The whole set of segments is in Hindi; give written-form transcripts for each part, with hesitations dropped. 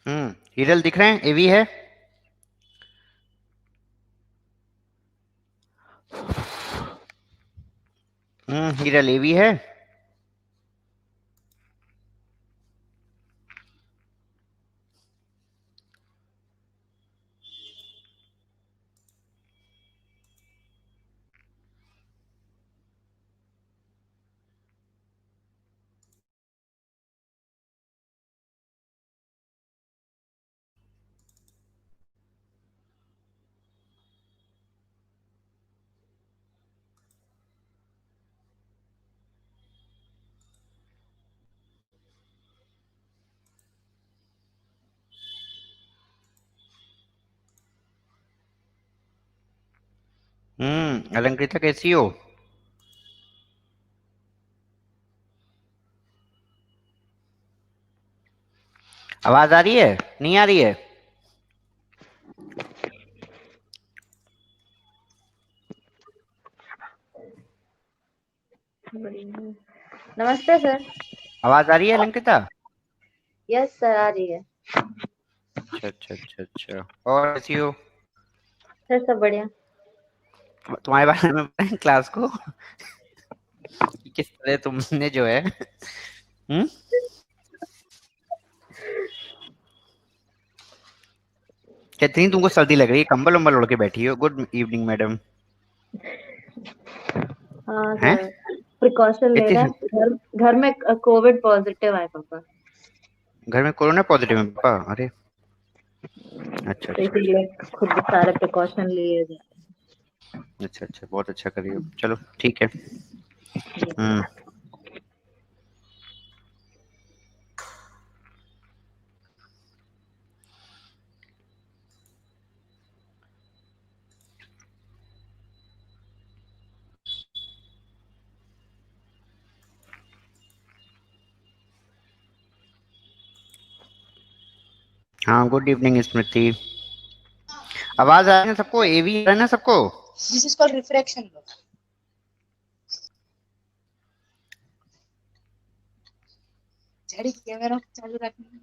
हिरल दिख रहे हैं, एवी है। हिरल एवी है। अलंकृता कैसी हो? आवाज आ रही है, नहीं आ रही है? नमस्ते सर। आवाज आ रही है अलंकृता? यस सर, आ रही है। अच्छा अच्छा अच्छा अच्छा। और कैसी हो? सर सब बढ़िया। तुम्हारे बारे में बताएं क्लास को कि किस तरह तुमने जो है। हम्म कहती नहीं तुमको सर्दी लग रही है, कंबल उम्बल ओढ़ के बैठी हो। Good evening madam. हाँ हैं? सर, प्रिकॉशन ले रहे इतनी हैं। घर में कोविड पॉजिटिव आए पापा, घर में कोरोना पॉजिटिव है पापा? अरे अच्छा तो अच्छा इसीलिए खुद सारे प्रिकॉशन लिए जा अच्छा अच्छा, बहुत अच्छा करिए, चलो ठीक है। रहे हैं। हम्म हाँ, गुड इवनिंग स्मृति। आवाज आ रही है सबको? एवी है ना सबको? This is called refraction. झड़ी कैमरा चालू रखना।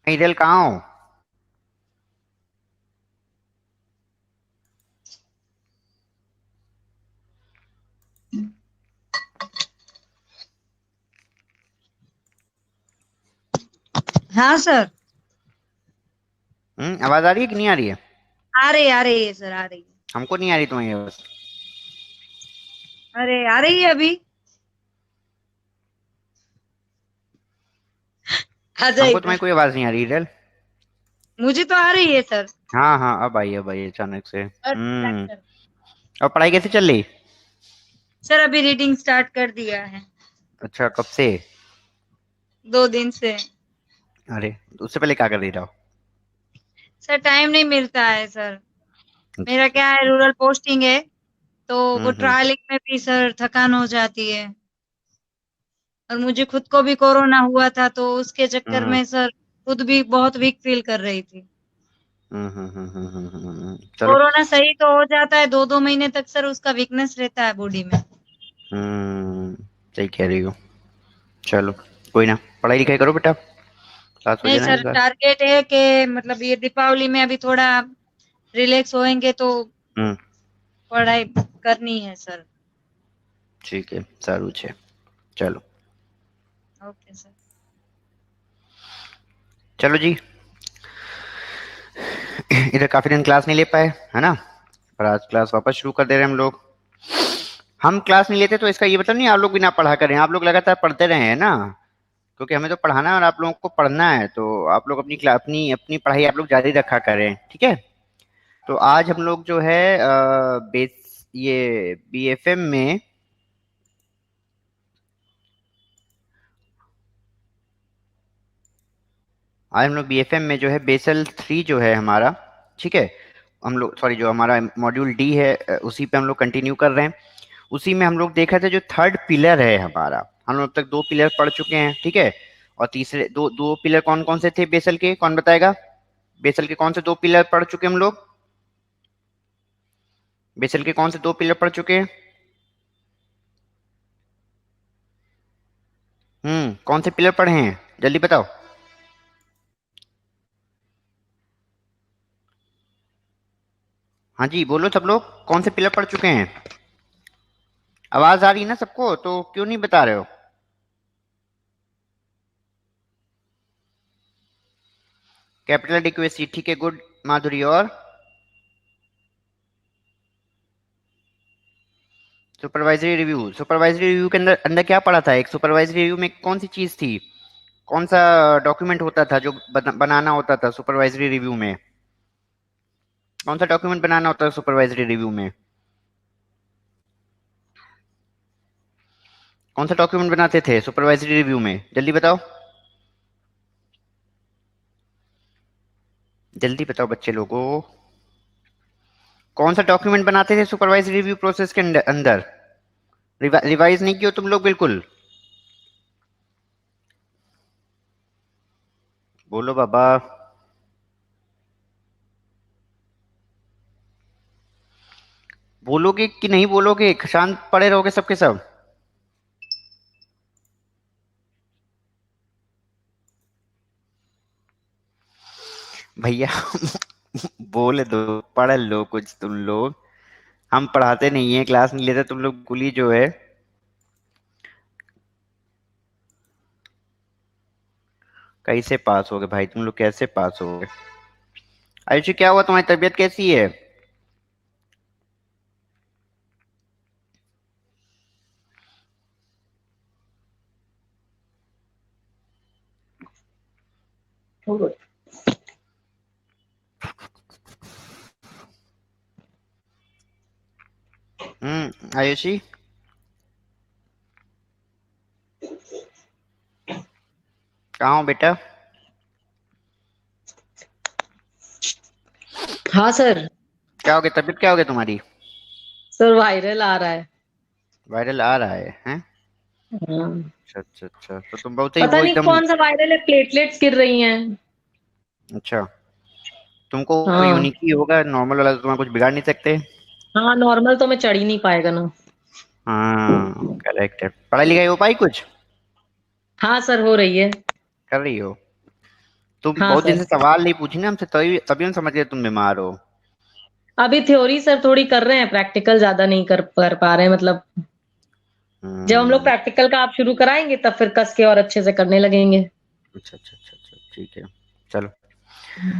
हिरल कहाँ हो? हाँ सर, आवाज आ रही है कि नहीं आ रही है? आ रही है सर, आ रही है। हमको नहीं आ रही तुम्हारी आवाज। अरे आ रही है अभी, आ जाए हमको इधर। तुम्हारी कोई आवाज नहीं आ रही हिरल। मुझे तो आ रही है सर। हाँ हाँ, अब आई अचानक से। और ब्लैक कर। और पढ़ाई कैसे चल रही? सर अभी रीडिंग स्टार्ट कर दिया है, अच्छा, कब से? 2 दिन से। अरे, तो उससे पहले क्या कर रही रहो? सर टाइम नहीं मिलता है सर। अच्छा मेरा अच्छा क्या है, अच्छा। रूरल पोस्टिंग है, तो वो हम्म। ट्रैवलिंग में भी सर थकान हो जाती है। और मुझे खुद को भी कोरोना हुआ था, तो उसके चक्कर हम्म में सर खुद भी बहुत वीक फील कर रही थी। चलो। कोरोना सही तो हो जाता है, 2-2 महीने तक सर उसका वीकनेस रहता है बॉडी में। हम्म सही कह रही हो। चलो, कोई ना, पढ़ाई लिखाई करो बेटा, क्लास हो नहीं जाना इस सर, बार। टारगेट है कि मतलब ये दीपावली में अभी थोड़ा रिलैक्स होएंगे तो हम्म पढ़ाई करनी है सर। ठीक है, सारू છે। चलो। Okay sir. चलो जी। इधर काफी दिन क्लास नहीं ले पाए, है ना? पर आज क्लास वापस शुरू कर दे रहे हैं हम लोग। हम क्लास नहीं लेते तो इसका ये मतलब नहीं आप लोग बिना पढ़ा करें, आप लोग लगातार पढ़ते रहे हैं ना। क्योंकि हमें तो पढ़ाना है और आप लोगों को पढ़ना है, तो आप लोग अपनी क्लास अपनी अपनी पढ़ाई आप लोग जारी रखा करें, ठीक है? तो आज हम लोग जो है बेस ये बीएफएम में आज हम लोग बीएफएम में जो है बेसल 3 जो है हमारा, ठीक है? हम लोग सॉरी, जो हमारा मॉड्यूल डी है उसी पे हम लोग कंटिन्यू कर रहे हैं। उसी में हम लोग देख रहे थे जो थर्ड पिलर है हमारा। हम लोग अब तक 2 पिलर पढ़ चुके हैं, ठीक है? और तीसरे दो दो पिलर कौन कौन से थे बेसल के, कौन बताएगा? बेसल के कौन से 2 पिलर पढ़ चुके हम लोग? बेसल के कौन से 2 पिलर पढ़ चुके हैं? कौन से पिलर पढ़े हैं, जल्दी बताओ। हाँ जी बोलो सब लोग, कौन से पिलर पढ़ चुके हैं? आवाज आ रही है ना सबको, तो क्यों नहीं बता रहे हो? कैपिटल एडिक्वेसी, ठीक है, गुड माधुरी। और सुपरवाइजरी रिव्यू, सुपरवाइजरी रिव्यू के अंदर अंदर क्या पढ़ा था? एक सुपरवाइजरी रिव्यू में कौन सी चीज थी, कौन सा डॉक्यूमेंट होता था जो बनाना होता था सुपरवाइजरी रिव्यू में? कौन सा डॉक्यूमेंट बनाना होता है सुपरवाइजरी रिव्यू में? कौन सा डॉक्यूमेंट बनाते थे सुपरवाइजरी रिव्यू में, जल्दी बताओ, जल्दी बताओ बच्चे लोगों। कौन सा डॉक्यूमेंट बनाते थे सुपरवाइजरी रिव्यू प्रोसेस के अंदर? रिवाइज नहीं किया तुम लोग बिल्कुल? बोलो बाबा। बोलोगे कि नहीं बोलोगे? शांत पड़े रहोगे सबके सब? भैया बोले दो, पढ़ लो कुछ तुम लोग। हम पढ़ाते नहीं है, क्लास नहीं लेते, तुम लोग कुली जो है। कैसे पास होगे भाई तुम लोग, कैसे पास होगे? आयुषी क्या हुआ, तुम्हारी तबीयत कैसी है? आयुषी कहाँ हो बेटा? हाँ सर। क्या हो गया, तबीयत क्या हो गया तुम्हारी? सर वायरल आ रहा है। वायरल आ रहा है, हैं? हाँ। अच्छा अच्छा अच्छा, तो तुम बहुत ही पता वो नहीं एकदम। कौन सा वायरल है, प्लेटलेट्स गिर रही हैं। अच्छा, तुमको हाँ। यूनिक ही होगा, नॉर्मल वाला तो तुम्हारा कुछ बिगाड़ नहीं सकते। हाँ नॉर्मल तो मैं चढ़ ही नहीं पाएगा ना। हाँ करेक्ट है। पढ़ाई लिखाई हो पाई कुछ? हाँ सर हो रही है। कर रही हो? तुम हाँ बहुत दिन सर। से सवाल नहीं पूछी ना हमसे, तभी तभी हम समझ गए तुम बीमार हो। अभी थ्योरी सर थोड़ी कर रहे हैं, प्रैक्टिकल ज्यादा नहीं कर पा रहे हैं मतलब। जब हम लोग हम्म। प्रैक्टिकल का आप शुरू कराएंगे तब फिर कस के और अच्छे से करने लगेंगे। अच्छा अच्छा अच्छा अच्छा, ठीक है। चलो,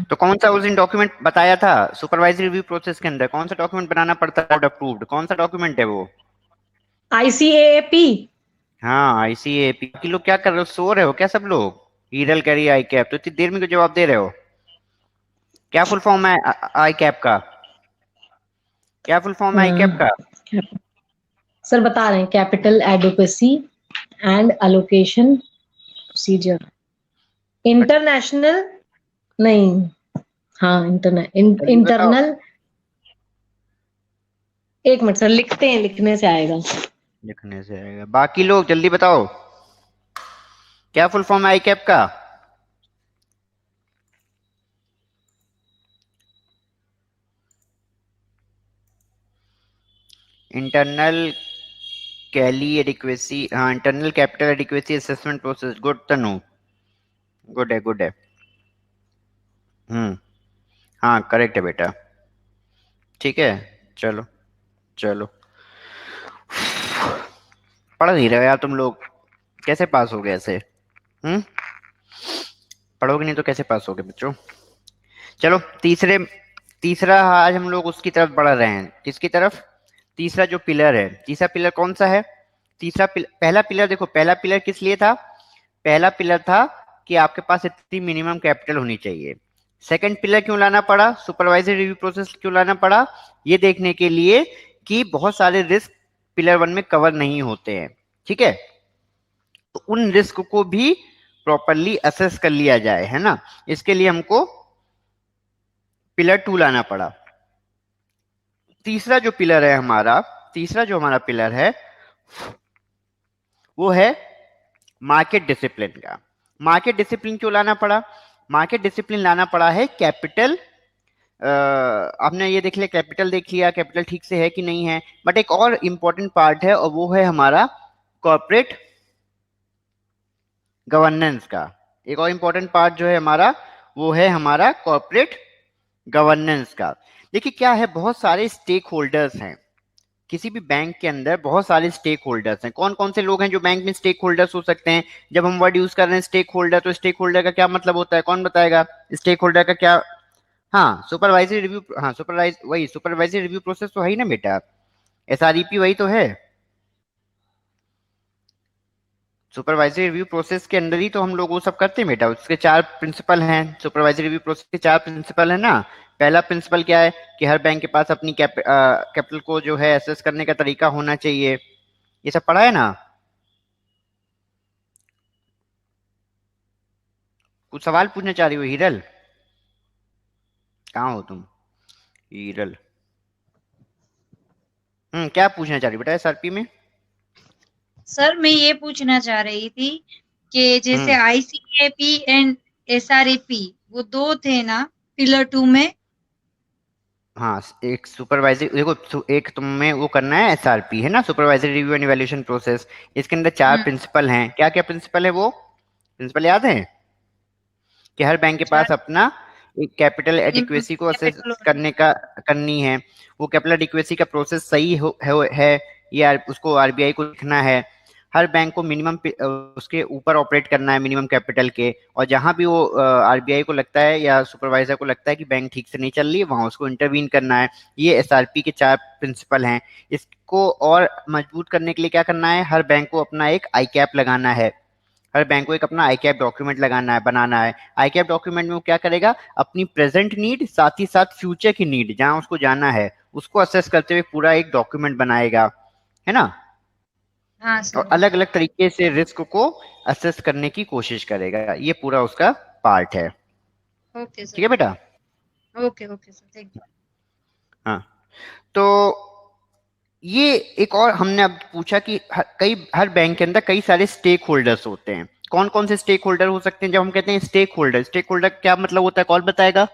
तो कौन सा उस दिन डॉक्यूमेंट बताया था सुपरवाइजरी रिव्यू प्रोसेस के अंदर, कौन सा डॉक्यूमेंट बनाना पड़ता है बोर्ड अप्रूव्ड, कौन सा डॉक्यूमेंट है वो? ICAAP। हाँ आईसीएपी। बाकी लोग क्या कर रहे हो, सो रहे हो क्या सब लोग? ईरल करी आई कैप, तो इतनी देर में क्यों जवाब दे रहे हो? क्या फुल फॉर्म है आई कैप का? क्या फुल फॉर्म है आई कैप का? सर बता रहे हैं, capital adequacy and allocation procedure. International. नहीं। हाँ जल्दी बताओ। इंटरनल। एक मिनट सर, लिखते हैं, लिखने से आएगा। लिखने से आएगा, बाकी लोग जल्दी बताओ, क्या फुल फॉर्म है आई कैप का? इंटरनल कैली एडिक्वेसी, हाँ internal capital adequacy assessment process, good Tanu, good है गुड है। हम्म। हाँ करेक्ट है बेटा, ठीक है। चलो चलो, पढ़ नहीं रहे हो यार तुम लोग, कैसे पास हो गए ऐसे? हम्म। पढ़ोगे नहीं तो कैसे पास होगे बच्चों? चलो, तीसरा आज हम लोग उसकी तरफ बढ़ रहे हैं, किसकी तरफ? तीसरा जो पिलर है, तीसरा पिलर कौन सा है? पहला पिलर देखो, पहला पिलर किस लिए था? पहला पिलर था कि आपके पास इतनी मिनिमम कैपिटल होनी चाहिए। सेकंड पिलर क्यों लाना पड़ा, सुपरवाइजरी रिव्यू प्रोसेस क्यों लाना पड़ा? ये देखने के लिए कि बहुत सारे रिस्क पिलर वन में कवर नहीं होते हैं, ठीक है? तो उन रिस्क को भी प्रॉपरली असेस कर लिया जाए, है ना? इसके लिए हमको पिलर टू लाना पड़ा। तीसरा जो पिलर है हमारा, तीसरा जो हमारा पिलर है वो है मार्केट डिसिप्लिन का। मार्केट डिसिप्लिन क्यों लाना पड़ा? मार्केट डिसिप्लिन लाना पड़ा है कैपिटल आपने ये देख लिया, कैपिटल देख लिया, कैपिटल ठीक से है कि नहीं है, बट एक और इम्पोर्टेंट पार्ट है और वो है हमारा कॉर्पोरेट गवर्नेंस का। एक और इम्पोर्टेंट पार्ट जो है हमारा, वो है हमारा कॉर्पोरेट गवर्नेंस का। देखिए क्या है, बहुत सारे स्टेक होल्डर्स हैं किसी भी बैंक के अंदर, बहुत सारे स्टेक होल्डर्स हैं। कौन कौन से लोग हैं जो बैंक में स्टेक होल्डर्स हो सकते हैं? जब हम वर्ड यूज कर रहे हैं स्टेक होल्डर, तो स्टेक होल्डर का क्या मतलब होता है, कौन बताएगा? स्टेक होल्डर का क्या? हाँ, सुपरवाइजरी रिव्यू, हाँ सुपरवाइज, वही सुपरवाइजरी रिव्यू प्रोसेस तो है ही ना बेटा, एसआरईपी वही तो है। सुपरवाइजरी रिव्यू प्रोसेस के अंदर ही तो हम लोग वो सब करते हैं बेटा। उसके चार प्रिंसिपल हैं, सुपरवाइजरी रिव्यू प्रोसेस के चार प्रिंसिपल है ना। पहला प्रिंसिपल क्या है कि हर बैंक के पास अपनी कैपिटल को जो है एसेस करने का तरीका होना चाहिए। ये सब पढ़ा है ना? कुछ सवाल पूछना चाह रही हो हिरल? कहाँ हो तुम हिरल? क्या पूछना चाह रही हो बेटा एसआरपी में? सर मैं ये पूछना चाह रही थी कि जैसे हम्म आईसीएपी एंड एसआरएपी वो दो थे ना पिलर 2 में। हाँ, एक सुपरवाइजरी, देखो एक तुम्हें वो करना है एसआरपी है ना, supervisory review and evaluation process. इसके अंदर चार हम्म, प्रिंसिपल हैं। क्या क्या प्रिंसिपल है वो? प्रिंसिपल याद है कि हर बैंक के चार पास अपना एक कैपिटल मिनिमम एडिक्वेसी को असेस कैपिटल होना करने का करनी है। वो कैपिटल एडिक्वेसी का प्रोसेस सही है या उसको आरबीआई को लिखना है। हर बैंक को मिनिमम उसके ऊपर ऑपरेट करना है मिनिमम कैपिटल के, और जहां भी वो आरबीआई को लगता है या सुपरवाइजर को लगता है कि बैंक ठीक से नहीं चल रही है, वहां उसको इंटरवीन करना है। ये एसआरपी के चार प्रिंसिपल हैं। इसको और मजबूत करने के लिए क्या करना है, हर बैंक को अपना एक आई कैप लगाना है। हर बैंक को एक अपना आई कैप डॉक्यूमेंट लगाना है, बनाना है। आई कैप डॉक्यूमेंट में वो क्या करेगा, अपनी प्रेजेंट नीड साथ ही साथ फ्यूचर की नीड जहां उसको जाना है उसको असेस करते हुए पूरा एक डॉक्यूमेंट बनाएगा, है ना। हाँ और सर। अलग अलग तरीके से रिस्क को असेस करने की कोशिश करेगा। ये पूरा उसका पार्ट है। ओके ठीक है सर। बेटा? Okay okay sir, thank you. हाँ, तो ये एक और हमने अब पूछा कि हर बैंक के अंदर कई सारे स्टेक होल्डर्स होते हैं। कौन कौन से स्टेक होल्डर हो सकते हैं? जब हम कहते हैं स्टेक होल्डर क्या मतलब होता है, कौन बताएगा?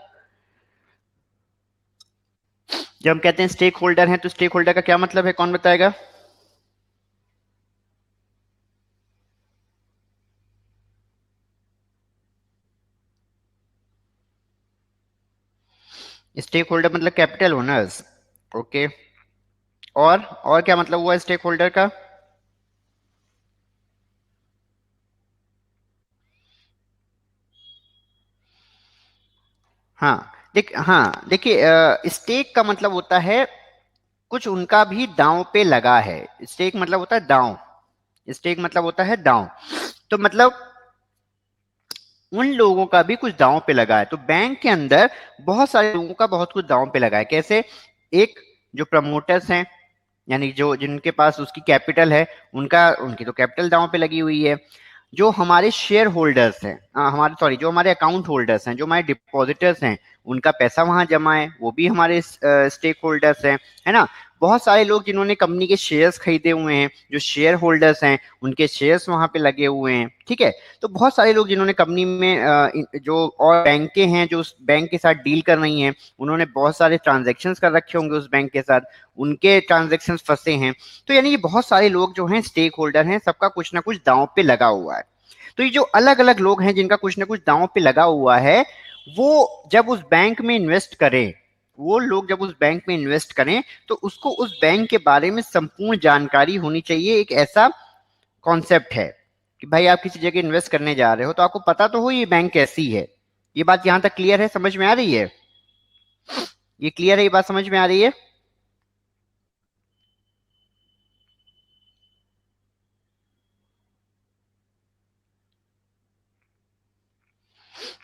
जब हम कहते हैं स्टेक होल्डर हैं, तो स्टेक होल्डर का क्या मतलब है, कौन बताएगा? स्टेक होल्डर मतलब कैपिटल ओनर्स। ओके, और क्या मतलब हुआ स्टेक होल्डर का? हाँ देखिए, स्टेक का मतलब होता है कुछ उनका भी दांव पे लगा है। स्टेक मतलब होता है दांव। स्टेक मतलब होता है दांव। तो मतलब उन लोगों का भी कुछ दांव पे लगा है। तो बैंक के अंदर बहुत सारे लोगों का बहुत कुछ दांव पे लगा है। कैसे? एक, जो प्रमोटर्स हैं, यानी जो जिनके पास उसकी कैपिटल है, उनका उनकी तो कैपिटल दांव पे लगी हुई है। जो हमारे शेयर होल्डर्स हैं, हमारे सॉरी जो हमारे अकाउंट होल्डर्स हैं, जो हमारे डिपॉजिटर्स हैं, उनका पैसा वहां जमा है, वो भी हमारे स्टेक होल्डर्स हैं, है ना। बहुत सारे लोग जिन्होंने कंपनी के शेयर्स खरीदे हुए हैं, जो शेयर होल्डर्स हैं, उनके शेयर्स वहां पे लगे हुए हैं। ठीक है। तो बहुत सारे लोग जिन्होंने कंपनी में जो और बैंकें हैं जो उस बैंक के साथ डील कर रही हैं, उन्होंने बहुत सारे ट्रांजेक्शन्स कर रखे होंगे उस बैंक के साथ, उनके ट्रांजेक्शन्स फंसे हैं। तो यानी ये बहुत सारे लोग जो हैं स्टेक होल्डर हैं, सबका कुछ ना कुछ दांव पे लगा हुआ है। तो ये जो अलग अलग लोग हैं जिनका कुछ ना कुछ दांव पे लगा हुआ है, वो जब उस बैंक में इन्वेस्ट करें, वो लोग जब उस बैंक में इन्वेस्ट करें, तो उसको उस बैंक के बारे में संपूर्ण जानकारी होनी चाहिए। एक ऐसा कॉन्सेप्ट है कि भाई आप किसी जगह इन्वेस्ट करने जा रहे हो तो आपको पता तो हो ये बैंक कैसी है। ये बात यहां तक क्लियर है, समझ में आ रही है? ये क्लियर है, ये बात समझ में आ रही है?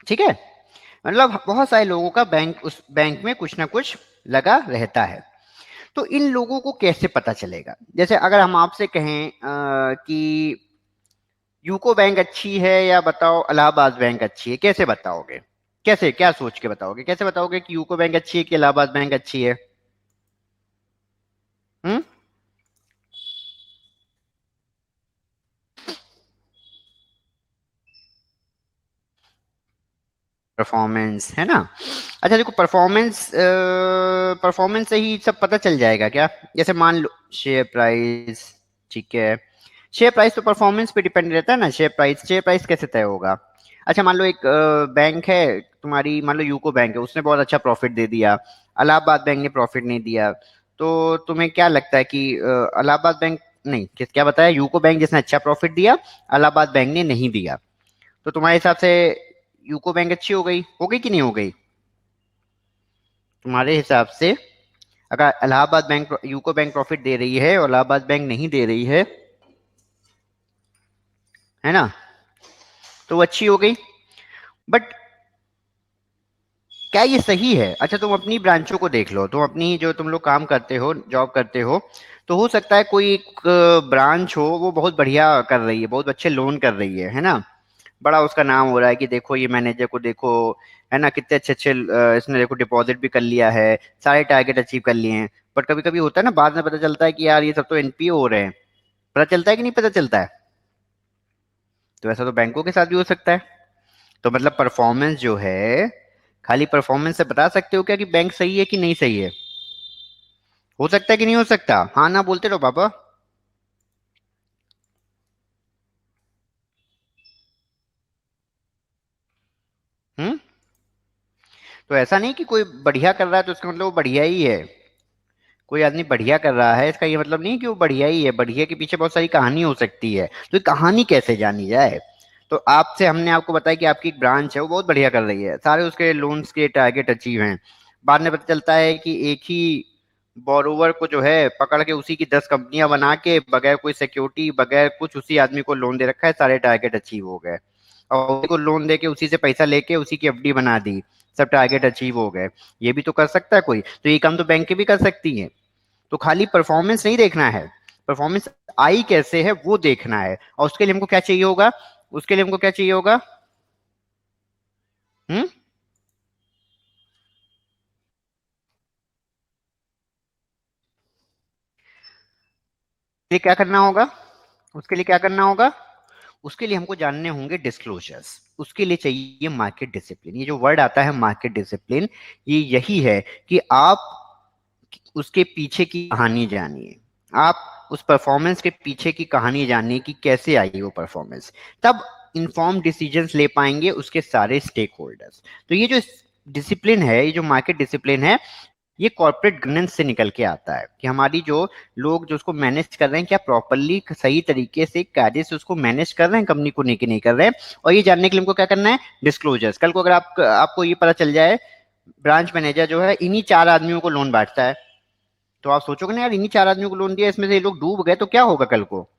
ठीक है। मतलब बहुत सारे लोगों का बैंक उस बैंक में कुछ ना कुछ लगा रहता है। तो इन लोगों को कैसे पता चलेगा? जैसे अगर हम आपसे कहें कि यूको बैंक अच्छी है या बताओ इलाहाबाद बैंक अच्छी है, कैसे बताओगे? कैसे, क्या सोच के बताओगे, कैसे बताओगे कि यूको बैंक अच्छी है कि इलाहाबाद बैंक अच्छी है? हम्म परफॉर्मेंस, है ना। अच्छा देखो, परफॉर्मेंस से ही सब पता चल जाएगा क्या? जैसे मान लो शेयर प्राइस, ठीक है, शेयर प्राइस तो परफॉर्मेंस पे डिपेंड रहता है ना। शेयर प्राइस कैसे तय होगा? अच्छा मान लो एक बैंक है तुम्हारी, मान लो यूको बैंक है, उसने बहुत अच्छा प्रॉफिट दे दिया, इलाहाबाद बैंक ने प्रॉफिट नहीं दिया, तो तुम्हें क्या लगता है कि इलाहाबाद बैंक, नहीं क्या बताया, यूको बैंक जिसने अच्छा प्रॉफिट दिया, इलाहाबाद बैंक ने नहीं दिया, तो तुम्हारे हिसाब से यूको बैंक अच्छी हो गई कि नहीं हो गई? तुम्हारे हिसाब से अगर Allahabad bank, UCO bank profit दे रही है और इलाहाबाद बैंक नहीं दे रही है ना, तो वो अच्छी हो गई। बट क्या ये सही है? अच्छा तुम अपनी ब्रांचों को देख लो, तुम अपनी जो तुम लोग काम करते हो, जॉब करते हो, तो हो सकता है कोई एक ब्रांच हो वो बहुत बढ़िया कर रही है, बहुत अच्छे लोन कर रही है ना, बड़ा उसका नाम हो रहा है कि देखो ये मैनेजर को देखो, है ना, कितने अच्छे अच्छे इसने देखो डिपॉजिट भी कर लिया है, सारे टारगेट अचीव कर लिए हैं। बट कभी कभी होता है ना, बाद में पता चलता है कि यार ये सब तो एनपीओ हो रहे हैं। पता चलता है कि नहीं पता चलता है? तो ऐसा तो बैंकों के साथ भी हो सकता है। तो मतलब परफॉर्मेंस जो है, खाली परफॉर्मेंस से बता सकते हो क्या कि बैंक सही है कि नहीं सही है? हो सकता है कि नहीं हो सकता? हाँ ना बोलते रहो पापा। हम्म। तो ऐसा नहीं कि कोई बढ़िया कर रहा है तो उसका मतलब वो बढ़िया ही है। कोई आदमी बढ़िया कर रहा है इसका ये मतलब नहीं कि वो बढ़िया ही है, बढ़िया के पीछे बहुत सारी कहानी हो सकती है। तो ये कहानी कैसे जानी जाए? तो आपसे हमने आपको बताया कि आपकी एक ब्रांच है वो बहुत बढ़िया कर रही है, सारे उसके लोन्स के टारगेट अचीव हैं। बाद में पता चलता है कि एक ही बोरोवर को जो है पकड़ के उसी की 10 कंपनियां बना के बगैर कोई सिक्योरिटी, बगैर कुछ, उसी आदमी को लोन दे रखा है, सारे टारगेट अचीव हो गए। और उसी को लोन दे के उसी से पैसा लेके उसी की एफडी बना दी, सब टारगेट अचीव हो गए। ये भी तो कर सकता है कोई, तो ये काम तो बैंक भी कर सकती है। तो खाली परफॉर्मेंस नहीं देखना है, परफॉर्मेंस आई कैसे है वो देखना है। और उसके लिए हमको क्या चाहिए होगा? उसके लिए हमको क्या चाहिए होगा? हम्म। ये क्या करना होगा? उसके लिए क्या करना होगा? उसके लिए हमको जानने होंगे डिस्क्लोजर्स। उसके लिए चाहिए मार्केट डिसिप्लिन। ये जो वर्ड आता है मार्केट डिसिप्लिन, ये यही है कि आप उसके पीछे की कहानी जानिए, आप उस परफॉर्मेंस के पीछे की कहानी जानिए कि कैसे आई वो परफॉर्मेंस, तब इंफॉर्म डिसीजंस ले पाएंगे उसके सारे स्टेक होल्डर्स। तो ये जो डिसिप्लिन है, ये जो मार्केट डिसिप्लिन है, ये कॉर्पोरेट गवर्नेंस से निकल के आता है कि हमारी जो लोग जो उसको मैनेज कर रहे हैं क्या प्रॉपरली सही तरीके से कायदे से उसको मैनेज कर रहे हैं कंपनी को, नहीं कि नहीं कर रहे हैं। और ये जानने के लिए हमको क्या करना है? डिस्क्लोजर्स। कल को अगर आपको ये पता चल जाए ब्रांच मैनेजर जो है इन्हीं 4 आदमियों को लोन बांटता है, तो आप सोचोगे ना यार इन्हीं 4 आदमियों को लोन दिया, इसमें से ये लोग डूब गए तो क्या होगा कल को?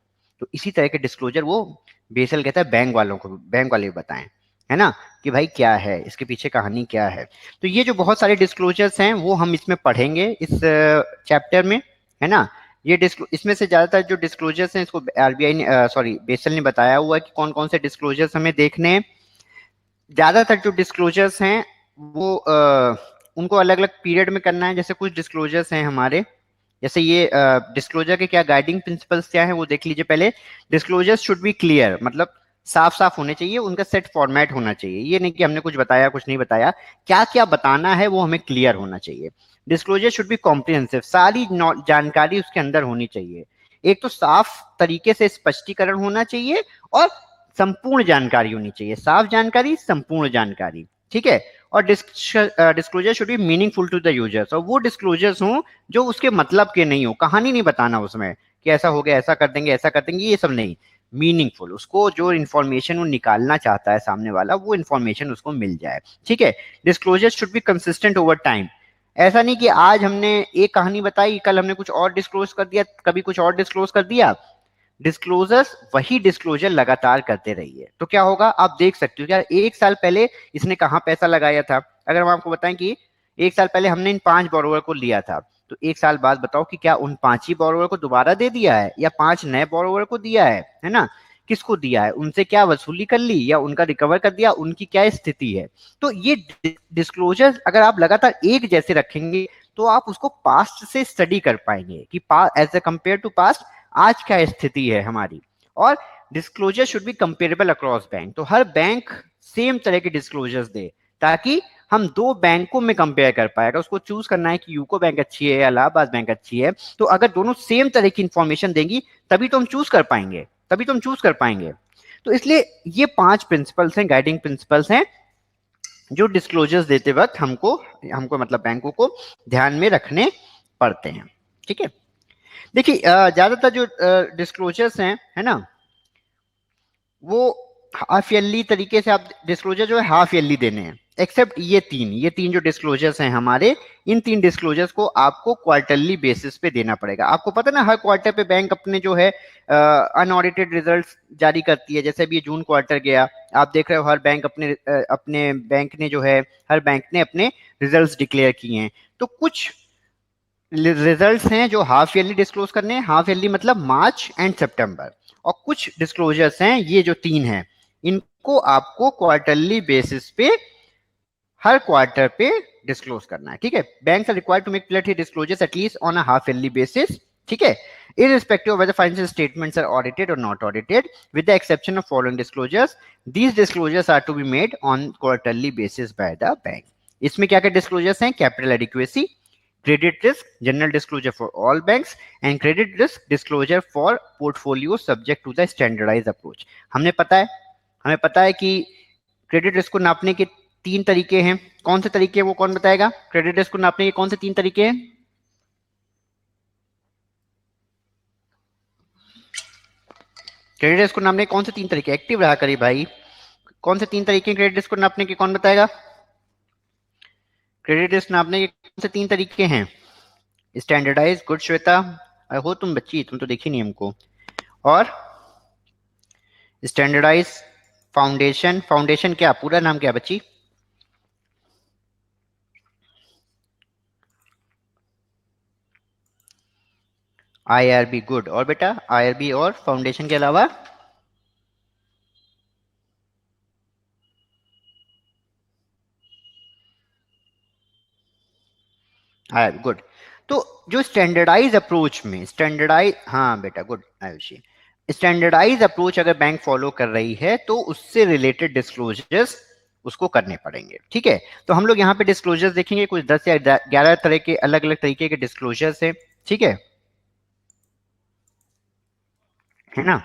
तो इसी तरह के डिस्क्लोजर वो बेसल कहता है बैंक वालों को, बैंक वाले बताएं, है ना, कि भाई क्या है इसके पीछे कहानी क्या है। तो ये जो बहुत सारे डिस्क्लोजर्स हैं वो हम इसमें पढ़ेंगे इस चैप्टर में, है ना। इसमें से ज्यादातर जो डिस्क्लोजर्स हैं इसको आरबीआई ने, सॉरी, बेसल ने बताया हुआ है कि कौन कौन से डिस्क्लोजर्स हमें देखने हैं। ज्यादातर जो डिस्क्लोजर्स हैं वो उनको अलग अलग पीरियड में करना है। जैसे कुछ डिस्क्लोजर्स हैं हमारे, जैसे ये डिस्क्लोजर के क्या गाइडिंग प्रिंसिपल्स क्या है वो देख लीजिए पहले। डिस्क्लोजर शुड बी क्लियर, मतलब साफ साफ होने चाहिए, उनका सेट फॉर्मेट होना चाहिए। ये नहीं कि हमने कुछ बताया कुछ नहीं बताया, क्या क्या बताना है वो हमें क्लियर होना चाहिए। डिस्क्लोजर शुड बी कॉम्प्रिहेंसिव, सारी जानकारी उसके अंदर होनी चाहिए। एक तो साफ तरीके से स्पष्टीकरण होना चाहिए और संपूर्ण जानकारी होनी चाहिए। साफ जानकारी, संपूर्ण जानकारी, ठीक है। और disclosure should be meaningful to the users, और वो डिस्क्लोजर्स हों जो उसके मतलब के नहीं हो, कहानी नहीं बताना उसमें कि ऐसा हो गया, ऐसा कर देंगे, ऐसा कर देंगे, ये सब नहीं। मीनिंगफुल, उसको जो इन्फॉर्मेशन वो निकालना चाहता है सामने वाला, वो इन्फॉर्मेशन उसको मिल जाए, ठीक है। Disclosure should be consistent over time. ऐसा नहीं कि आज हमने एक कहानी बताई, कल हमने कुछ और डिस्क्लोज कर दिया, कभी कुछ और डिस्क्लोज कर दिया। डिस्क्लोजर्स वही डिस्क्लोजर लगातार करते रहिए, तो क्या होगा आप देख सकते हो यार एक साल पहले इसने कहाँ पैसा लगाया था। अगर हम आपको बताएं कि एक साल पहले हमने इन 5 बोरोवर को लिया था, तो एक साल बाद बताओ कि क्या उन 5 ही बोरोवर को दोबारा दे दिया है या 5 नए बोरोवर को दिया है ना। किसको दिया है, उनसे क्या वसूली कर ली या उनका रिकवर कर दिया, उनकी क्या स्थिति है। तो ये डिस्क्लोजर अगर आप लगातार एक जैसे रखेंगे तो आप उसको पास्ट से स्टडी कर पाएंगे कि as a compare to past आज क्या स्थिति है हमारी। और disclosure should be comparable across bank, तो हर बैंक सेम तरह के डिस्क्लोजर्स दे ताकि हम दो बैंकों में कंपेयर कर पाए। अगर उसको चूज करना है कि यूको बैंक अच्छी है या इलाहाबाद बैंक अच्छी है, तो अगर दोनों सेम तरह की इंफॉर्मेशन देंगी तभी तो हम चूज कर पाएंगे, तभी तो हम चूज कर पाएंगे। तो इसलिए ये 5 प्रिंसिपल्स हैं, गाइडिंग प्रिंसिपल्स हैं, जो डिस्क्लोजर्स देते वक्त हमको हमको मतलब बैंकों को ध्यान में रखने पड़ते हैं। ठीक है, देखिए ज्यादातर जो डिस्क्लोजर्स हैं, है ना, वो हाफ ईयरली तरीके से आप डिस्क्लोजर जो है हाफ ईयरली देने हैं, एक्सेप्ट ये तीन जो डिस्क्लोजर्स हैं हमारे, इन 3 डिस्क्लोजर्स को आपको क्वार्टरली बेसिस पे देना पड़ेगा। आपको पता ना हर क्वार्टर पे बैंक अपने जो है अनऑडिटेड रिजल्ट्स जारी करती है। जैसे अभी जून क्वार्टर गया, आप देख रहे हो हर बैंक अपने बैंक ने जो है, हर बैंक ने अपने रिजल्ट्स डिक्लेयर किए हैं। तो कुछ रिजल्ट्स हैं जो हाफ ईयरली डिस्क्लोज करने हैं, हाफ ईयरली मतलब मार्च एंड सितंबर, और कुछ डिस्क्लोजर्स हैं, ये जो 3 हैं, इनको आपको क्वार्टरली बेसिस पे हर क्वार्टर पे डिस्क्लोज करना है। ठीक है, banks are required to make periodically disclosures at least on a half yearly basis. ठीक है, irrespective of whether financial statements are audited or not audited, with the exception of following disclosures, these disclosures are to be made on quarterly basis by the bank. इसमें क्या क्या डिस्क्लोजर्स हैं? Capital adequacy, credit risk, general disclosure for all banks, and credit risk disclosure for portfolio subject to the standardized approach. हमें पता है कि क्रेडिट रिस्क को नापने के 3 तरीके हैं। कौन से तरीके, वो कौन बताएगा? क्रेडिट रिस्क को नापने के कौन से 3 तरीके हैं? क्रेडिट रिस्क को नापने के कौन से 3 तरीके? एक्टिव रहा करिए भाई। कौन से 3 तरीके क्रेडिट रिस्क को नापने के, कौन बताएगा? क्रेडिट रिस्क नापने के कौन से 3 तरीके हैं? स्टैंडर्डाइज, गुड श्वेता, हो तुम बच्ची, तुम तो देखी नहीं हमको। और स्टैंडर्डाइज, फाउंडेशन, फाउंडेशन क्या पूरा नाम क्या बच्ची? IRB, good. और बेटा आईआरबी और फाउंडेशन के अलावा गुड। तो जो स्टैंडर्डाइज अप्रोच में हाँ बेटा गुड आयुषी, स्टैंडर्डाइज अप्रोच अगर बैंक फॉलो कर रही है तो उससे रिलेटेड डिस्क्लोजर्स उसको करने पड़ेंगे। ठीक है, तो हम लोग यहाँ पे डिस्क्लोजर्स देखेंगे, कुछ 10 या 11 तरह के अलग अलग तरीके के डिस्क्लोजर्स हैं। ठीक है ना?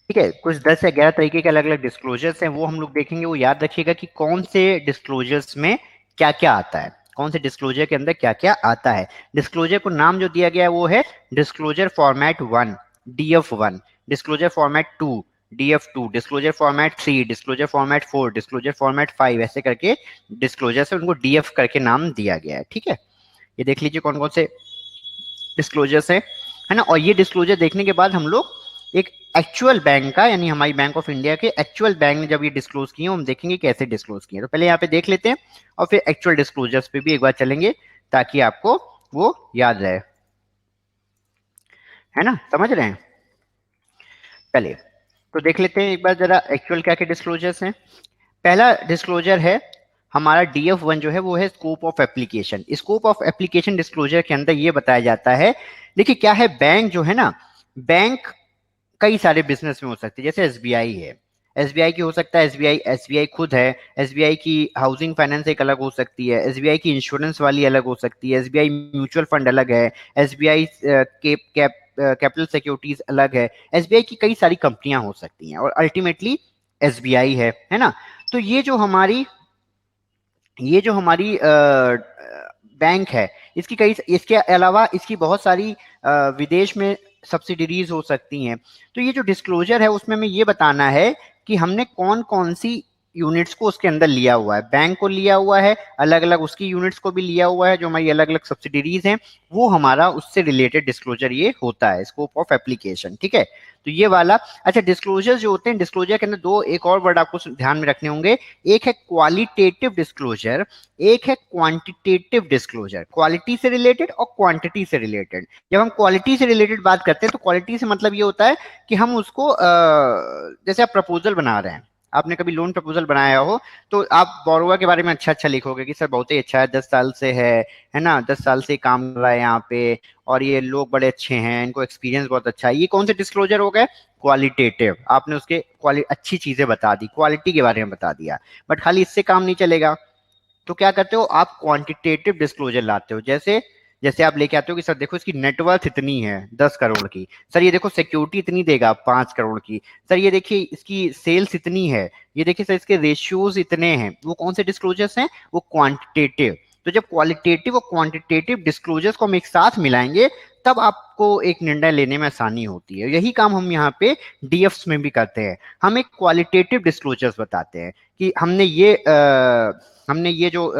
ठीक है, कुछ 10 या 11 तरीके के अलग अलग डिस्क्लोजर्स हैं, वो हम लोग देखेंगे। वो याद रखिएगा कि कौन से डिस्क्लोजर्स में क्या क्या आता है, कौन से डिस्क्लोजर के अंदर क्या क्या आता है। डिस्क्लोजर को नाम जो दिया गया है वो है disclosure format 1 DF1, disclosure format 2 DF2, disclosure format 3, disclosure format 4, disclosure format 5, ऐसे करके डिस्क्लोजर से उनको DF करके नाम दिया गया है। ठीक है, ये देख लीजिए कौन कौन से डिस्क्लोजर्स है ना। और ये डिस्क्लोजर देखने के बाद हम लोग एक एक्चुअल बैंक का, यानी हमारी बैंक ऑफ इंडिया के एक्चुअल बैंक ने जब ये डिस्क्लोज किए, हम देखेंगे कैसे डिस्क्लोज किए। तो पहले यहाँ पे देख लेते हैं और फिर एक्चुअल डिस्क्लोजर्स पे भी एक बार चलेंगे ताकि आपको वो याद रहे, है ना, समझ रहे हैं। पहले तो देख लेते हैं एक बार जरा एक्चुअल क्या क्या डिस्क्लोजर्स हैं। पहला डिस्क्लोजर है हमारा DF1 जो है, वो है scope of application. Scope of application disclosure के अंदर ये बताया जाता है, देखिए क्या है, बैंक जो है ना, बैंक कई सारे बिजनेस में हो सकती है। जैसे एसबीआई है, एसबीआई की हो सकता है, एसबीआई खुद है, एसबीआई की हाउसिंग फाइनेंस एक अलग हो सकती है, एसबीआई की इंश्योरेंस वाली अलग हो सकती है, एसबीआई म्यूचुअल फंड अलग है, एसबीआई कैपिटल सिक्योरिटीज अलग है, एसबीआई की कई सारी कंपनियां हो सकती हैं और अल्टीमेटली एसबीआई है ना। तो ये जो हमारी बैंक है, इसके अलावा इसकी बहुत सारी विदेश में सब्सिडरीज हो सकती हैं। तो ये जो डिस्क्लोजर है उसमें हमें ये बताना है कि हमने कौन कौन सी यूनिट्स को उसके अंदर लिया हुआ है। बैंक को लिया हुआ है, अलग अलग उसकी यूनिट्स को भी लिया हुआ है, जो हमारी अलग अलग सब्सिडरीज हैं, वो हमारा उससे रिलेटेड डिस्क्लोजर ये होता है, स्कोप ऑफ एप्लीकेशन। ठीक है, तो ये वाला। अच्छा, डिस्क्लोजर जो होते हैं, डिस्क्लोजर के अंदर दो एक और वर्ड आपको ध्यान में रखने होंगे, एक है क्वालिटेटिव डिस्क्लोजर, एक है क्वांटिटेटिव डिस्क्लोजर। क्वालिटी से रिलेटेड और क्वांटिटी से रिलेटेड। जब हम क्वालिटी से रिलेटेड बात करते हैं तो क्वालिटी से मतलब ये होता है कि हम उसको जैसे आप प्रपोजल बना रहे हैं, आपने कभी लोन प्रपोजल बनाया हो तो आप बोरोवर के बारे में अच्छा अच्छा लिखोगे कि सर बहुत ही अच्छा है, 10 साल से है ना, 10 साल से काम कर रहा है यहाँ पे, और ये लोग बड़े अच्छे हैं, इनको एक्सपीरियंस बहुत अच्छा है। ये कौन से डिस्क्लोजर हो गए? क्वालिटेटिव। आपने उसके अच्छी चीजें बता दी, क्वालिटी के बारे में बता दिया। बट खाली इससे काम नहीं चलेगा, तो क्या करते हो आप? क्वांटिटेटिव डिस्क्लोजर लाते हो। जैसे जैसे आप लेके आते हो कि सर देखो इसकी नेटवर्थ इतनी है 10 करोड़ की, सर ये देखो सिक्योरिटी इतनी देगा 5 करोड़ की, सर ये देखिए इसकी सेल्स इतनी है, ये देखिए सर इसके रेशियोज इतने हैं। वो कौन से डिस्क्लोजर्स हैं? वो क्वांटिटेटिव। तो जब क्वालिटेटिव और क्वांटिटेटिव डिस्क्लोजर्स को हम एक साथ मिलाएंगे तब आपको एक निर्णय लेने में आसानी होती है। यही काम हम यहाँ पे डीएफ्स में भी करते हैं। हम एक क्वालिटेटिव डिस्क्लोजर्स बताते हैं कि हमने ये जो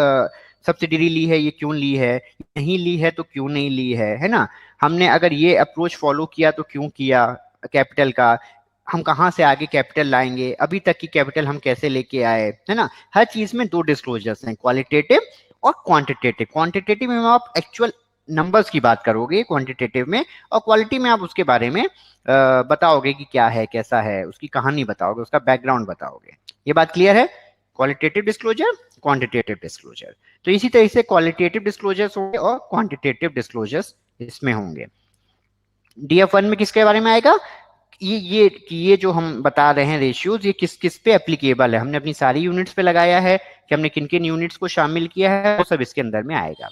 सब्सिडरी ली है ये क्यों ली है, नहीं ली है तो क्यों नहीं ली है ना। हमने अगर ये अप्रोच फॉलो किया तो क्यों किया कैपिटल का, हम कहाँ से आगे कैपिटल लाएंगे, अभी तक की कैपिटल हम कैसे लेके आए, है ना। हर चीज में दो डिस्क्लोजर्स हैं, क्वालिटेटिव और क्वांटिटेटिव। क्वांटिटेटिव में आप एक्चुअल नंबर्स की बात करोगे क्वांटिटेटिव में, और क्वालिटी में आप उसके बारे में बताओगे कि क्या है, कैसा है, उसकी कहानी बताओगे, उसका बैकग्राउंड बताओगे। ये बात क्लियर है? Qualitative disclosure, quantitative disclosure. तो इसी तरह से क्वालिटेटिव डिस्क्लोजर्स होंगे और क्वांटिटेटिव डिस्क्लोजर्स इसमें होंगे। DF1 में किसके बारे में आएगा? ये जो हम बता रहे हैं रेशियोज, ये किस किस पे एप्लीकेबल है। हमने अपनी सारी यूनिट्स पे लगाया है कि हमने किन किन यूनिट्स को शामिल किया है, वो सब इसके अंदर में आएगा।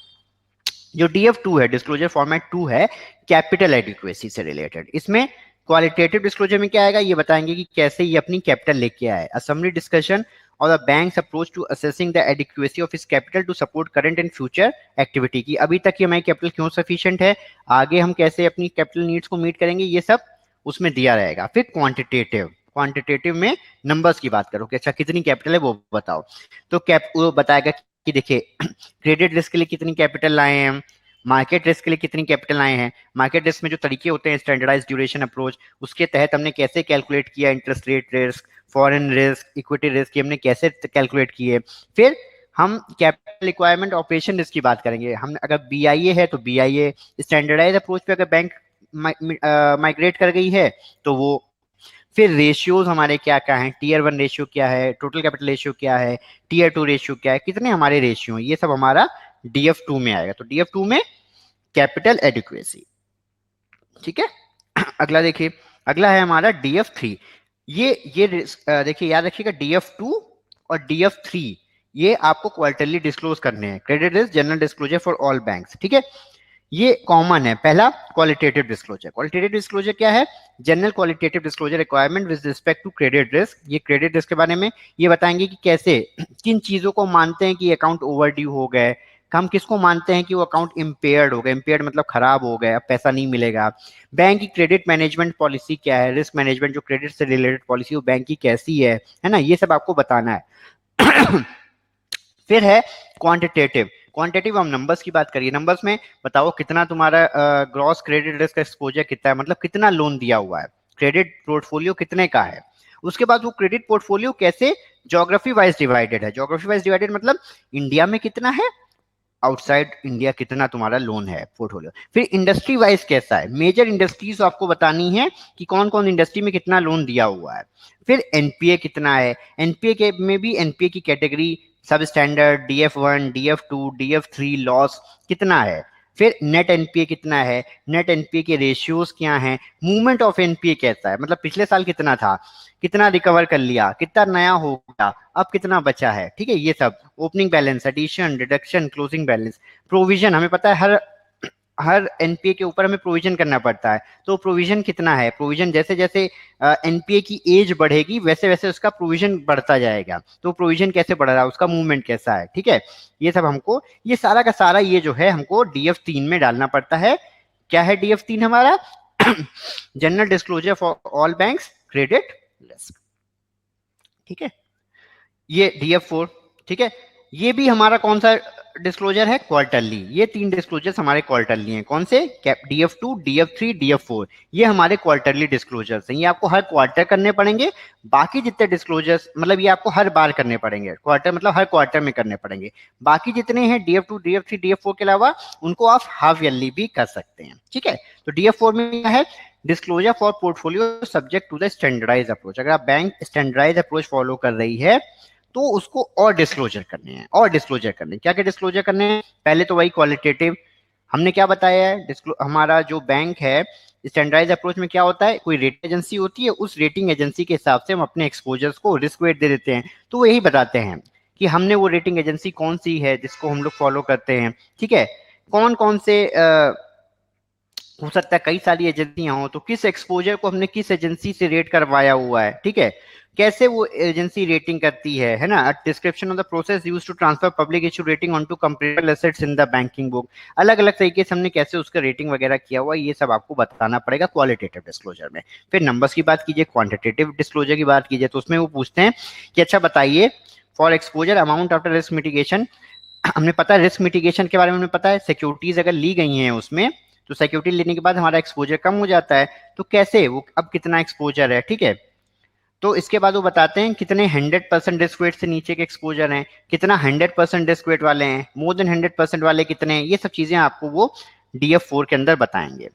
जो DF2 है, डिस्क्लोजर फॉर्मेट 2 है, कैपिटल एडिक्वेसी से रिलेटेड। इसमें क्वालिटेटिव डिस्क्लोजर में क्या आएगा, ये बताएंगे कि कैसे ये अपनी कैपिटल लेके आए। अ समरी डिस्कशन और the banks approach to assessing the adequacy of इस capital to support current and future activity की। अभी तक की हमारी कैपिटल क्यों सफिशिएंट है, आगे हम कैसे अपनी कैपिटल नीड्स को मीट करेंगे, ये सब उसमें दिया रहेगा। फिर क्वांटिटेटिव, क्वांटिटेटिव में नंबर्स की बात करो कि अच्छा कितनी कैपिटल है वो बताओ। तो वो बताएगा कि देखिए क्रेडिट रिस्क के लिए कितनी कैपिटल लाए हैं हम, मार्केट रिस्क के लिए कितनी कैपिटल आए हैं। मार्केट रिस्क में जो तरीके होते हैं स्टैंडर्डाइज ड्यूरेशन अप्रोच, उसके तहत हमने कैसे कैलकुलेट किया interest rate risk, foreign risk, equity risk, ये हमने कैसे कैलकुलेट किए। फिर हम कैपिटल रिक्वायरमेंट ऑपरेशन रिस्क की बात करेंगे। हम अगर BIA है तो BIA स्टैंडर्डाइज अप्रोच पे अगर बैंक माइग्रेट कर गई है तो वो। फिर रेशियोज हमारे क्या क्या हैं, Tier 1 रेशियो क्या है, टोटल कैपिटल रेशियो क्या है, Tier 2 रेशियो क्या है, कितने हमारे रेशियो हैं, ये सब हमारा DF2 में आएगा। तो DF2 में कैपिटल एडिक्वेसी, ठीक है। अगला देखिए, अगला है हमारा DF3। ये देखिए याद रखिएगा, DF2 और DF3 ये आपको क्वार्टरली डिस्क्लोज करने हैं। Credit risk general disclosure for all banks, ठीक है। ये कॉमन है। पहला क्वालिटेटिव डिस्क्लोजर। क्वालिटेटिव डिस्क्लोजर क्या है? General qualitative disclosure requirement with respect to credit risk. ये क्रेडिट रिस्क के बारे में ये बताएंगे कि कैसे किन चीजों को मानते हैं कि अकाउंट ओवरड्यू हो गए, हम किसको मानते हैं कि वो अकाउंट इम्पेयर्ड हो गए, इम्पेयर्ड मतलब खराब हो गए, अब पैसा नहीं मिलेगा। बैंक की क्रेडिट मैनेजमेंट पॉलिसी क्या है, रिस्क मैनेजमेंट जो क्रेडिट से रिलेटेड पॉलिसी वो बैंक की कैसी है ना, ये सब आपको बताना है। फिर है क्वांटिटेटिव। क्वांटिटेटिव हम नंबर्स की बात करिए, नंबर्स में बताओ कितना तुम्हारा ग्रॉस क्रेडिट रिस्क एक्सपोजर कितना है, मतलब कितना लोन दिया हुआ है, क्रेडिट पोर्टफोलियो कितने का है। उसके बाद वो क्रेडिट पोर्टफोलियो कैसे ज्योग्राफी वाइज डिवाइडेड है। ज्योग्राफी वाइज डिवाइडेड मतलब इंडिया में कितना है, आउटसाइड इंडिया कितना तुम्हारा लोन है पोर्टफोलियो। फिर इंडस्ट्री वाइज कैसा है, मेजर इंडस्ट्रीज आपको बतानी है कि कौन कौन इंडस्ट्री में कितना लोन दिया हुआ है। फिर एनपीए कितना है, एनपीए के में भी एनपीए की कैटेगरी सब standard, DF1, DF2, DF3 loss कितना है। फिर नेट एनपीए कितना है, नेट एनपीए के रेशियोज क्या हैं, मूवमेंट ऑफ एनपीए कैसा है, मतलब पिछले साल कितना था, कितना रिकवर कर लिया, कितना नया हो गया, अब कितना बचा है, ठीक है। ये सब opening balance, addition, deduction, closing balance, provision हमें पता है हर एनपीए के ऊपर हमें प्रोविजन करना पड़ता है, तो प्रोविजन कितना है। प्रोविजन जैसे जैसे एनपीए की एज बढ़ेगी वैसे वैसे उसका प्रोविजन बढ़ता जाएगा, तो प्रोविजन कैसे बढ़ रहा है, उसका मूवमेंट कैसा है, ठीक है। ये सब हमको, ये सारा का सारा ये जो है हमको DF3 में डालना पड़ता है। क्या है DF3 हमारा? General disclosure for all banks credit risk, ठीक है। ये DF4, ठीक है। ये भी हमारा कौन सा डिस्क्लोजर है, क्वार्टरली। ये 3 डिस्क्लोजर्स हमारे क्वार्टरली हैं। कौन से? DF2, DF3, DF4, ये हमारे क्वार्टरली डिस्क्लोजर्स हैं। ये आपको हर क्वार्टर करने पड़ेंगे। बाकी जितने डिस्क्लोजर्स मतलब ये आपको हर बार करने पड़ेंगे, क्वार्टर मतलब हर क्वार्टर में करने पड़ेंगे। बाकी जितने हैं DF2, DF3, DF4 के अलावा उनको आप हाफ ईयरली भी कर सकते हैं, ठीक है। तो DF4 में क्या है, disclosure for portfolio subject to the standardise approach. अगर आप बैंक स्टैंडर्डाइज अप्रोच फॉलो कर रही है तो उसको और डिस्क्लोजर करने हैं, और डिस्क्लोजर करने हैं। क्या क्या डिस्क्लोजर करने हैं? पहले तो वही क्वालिटेटिव, हमने क्या बताया है, हमारा जो बैंक है स्टैंडर्डाइज अप्रोच में क्या होता है, कोई रेटिंग एजेंसी होती है, उस रेटिंग एजेंसी के हिसाब से हम अपने एक्सपोजर्स को रिस्क वेट दे देते हैं। तो वो यही बताते हैं कि हमने वो रेटिंग एजेंसी कौन सी है जिसको हम लोग फॉलो करते हैं। ठीक है, कौन कौन से हो सकता है कई सारी एजेंसियां हो, तो किस एक्सपोजर को हमने किस एजेंसी से रेट करवाया हुआ है। ठीक है, कैसे वो एजेंसी रेटिंग करती है ना। Description of the process used to transfer public issue rating on to comparable assets in the banking book. अलग अलग तरीके से हमने कैसे उसका रेटिंग वगैरह किया हुआ है, ये सब आपको बताना पड़ेगा क्वालिटेटिव डिस्क्लोजर में। फिर नंबर्स की बात कीजिए, क्वांटिटेटिव डिस्क्लोजर की बात कीजिए, तो उसमें वो पूछते हैं कि अच्छा बताइए for exposure amount after risk mitigation. हमने पता है रिस्क मिटिगेशन के बारे में हमें पता है, सिक्योरिटीज अगर ली गई हैं उसमें तो सिक्योरिटी लेने के बाद हमारा एक्सपोजर कम हो जाता है। तो कैसे वो अब कितना एक्सपोजर है। ठीक है, तो इसके बाद वो बताते हैं कितने 100% रिस्क वेट से नीचे के एक्सपोजर हैं, कितना 100% रिस्क वेट वाले हैं, मोर देन 100% वाले कितने हैं। ये सब चीजें आपको वो DF4 के अंदर बताएंगे।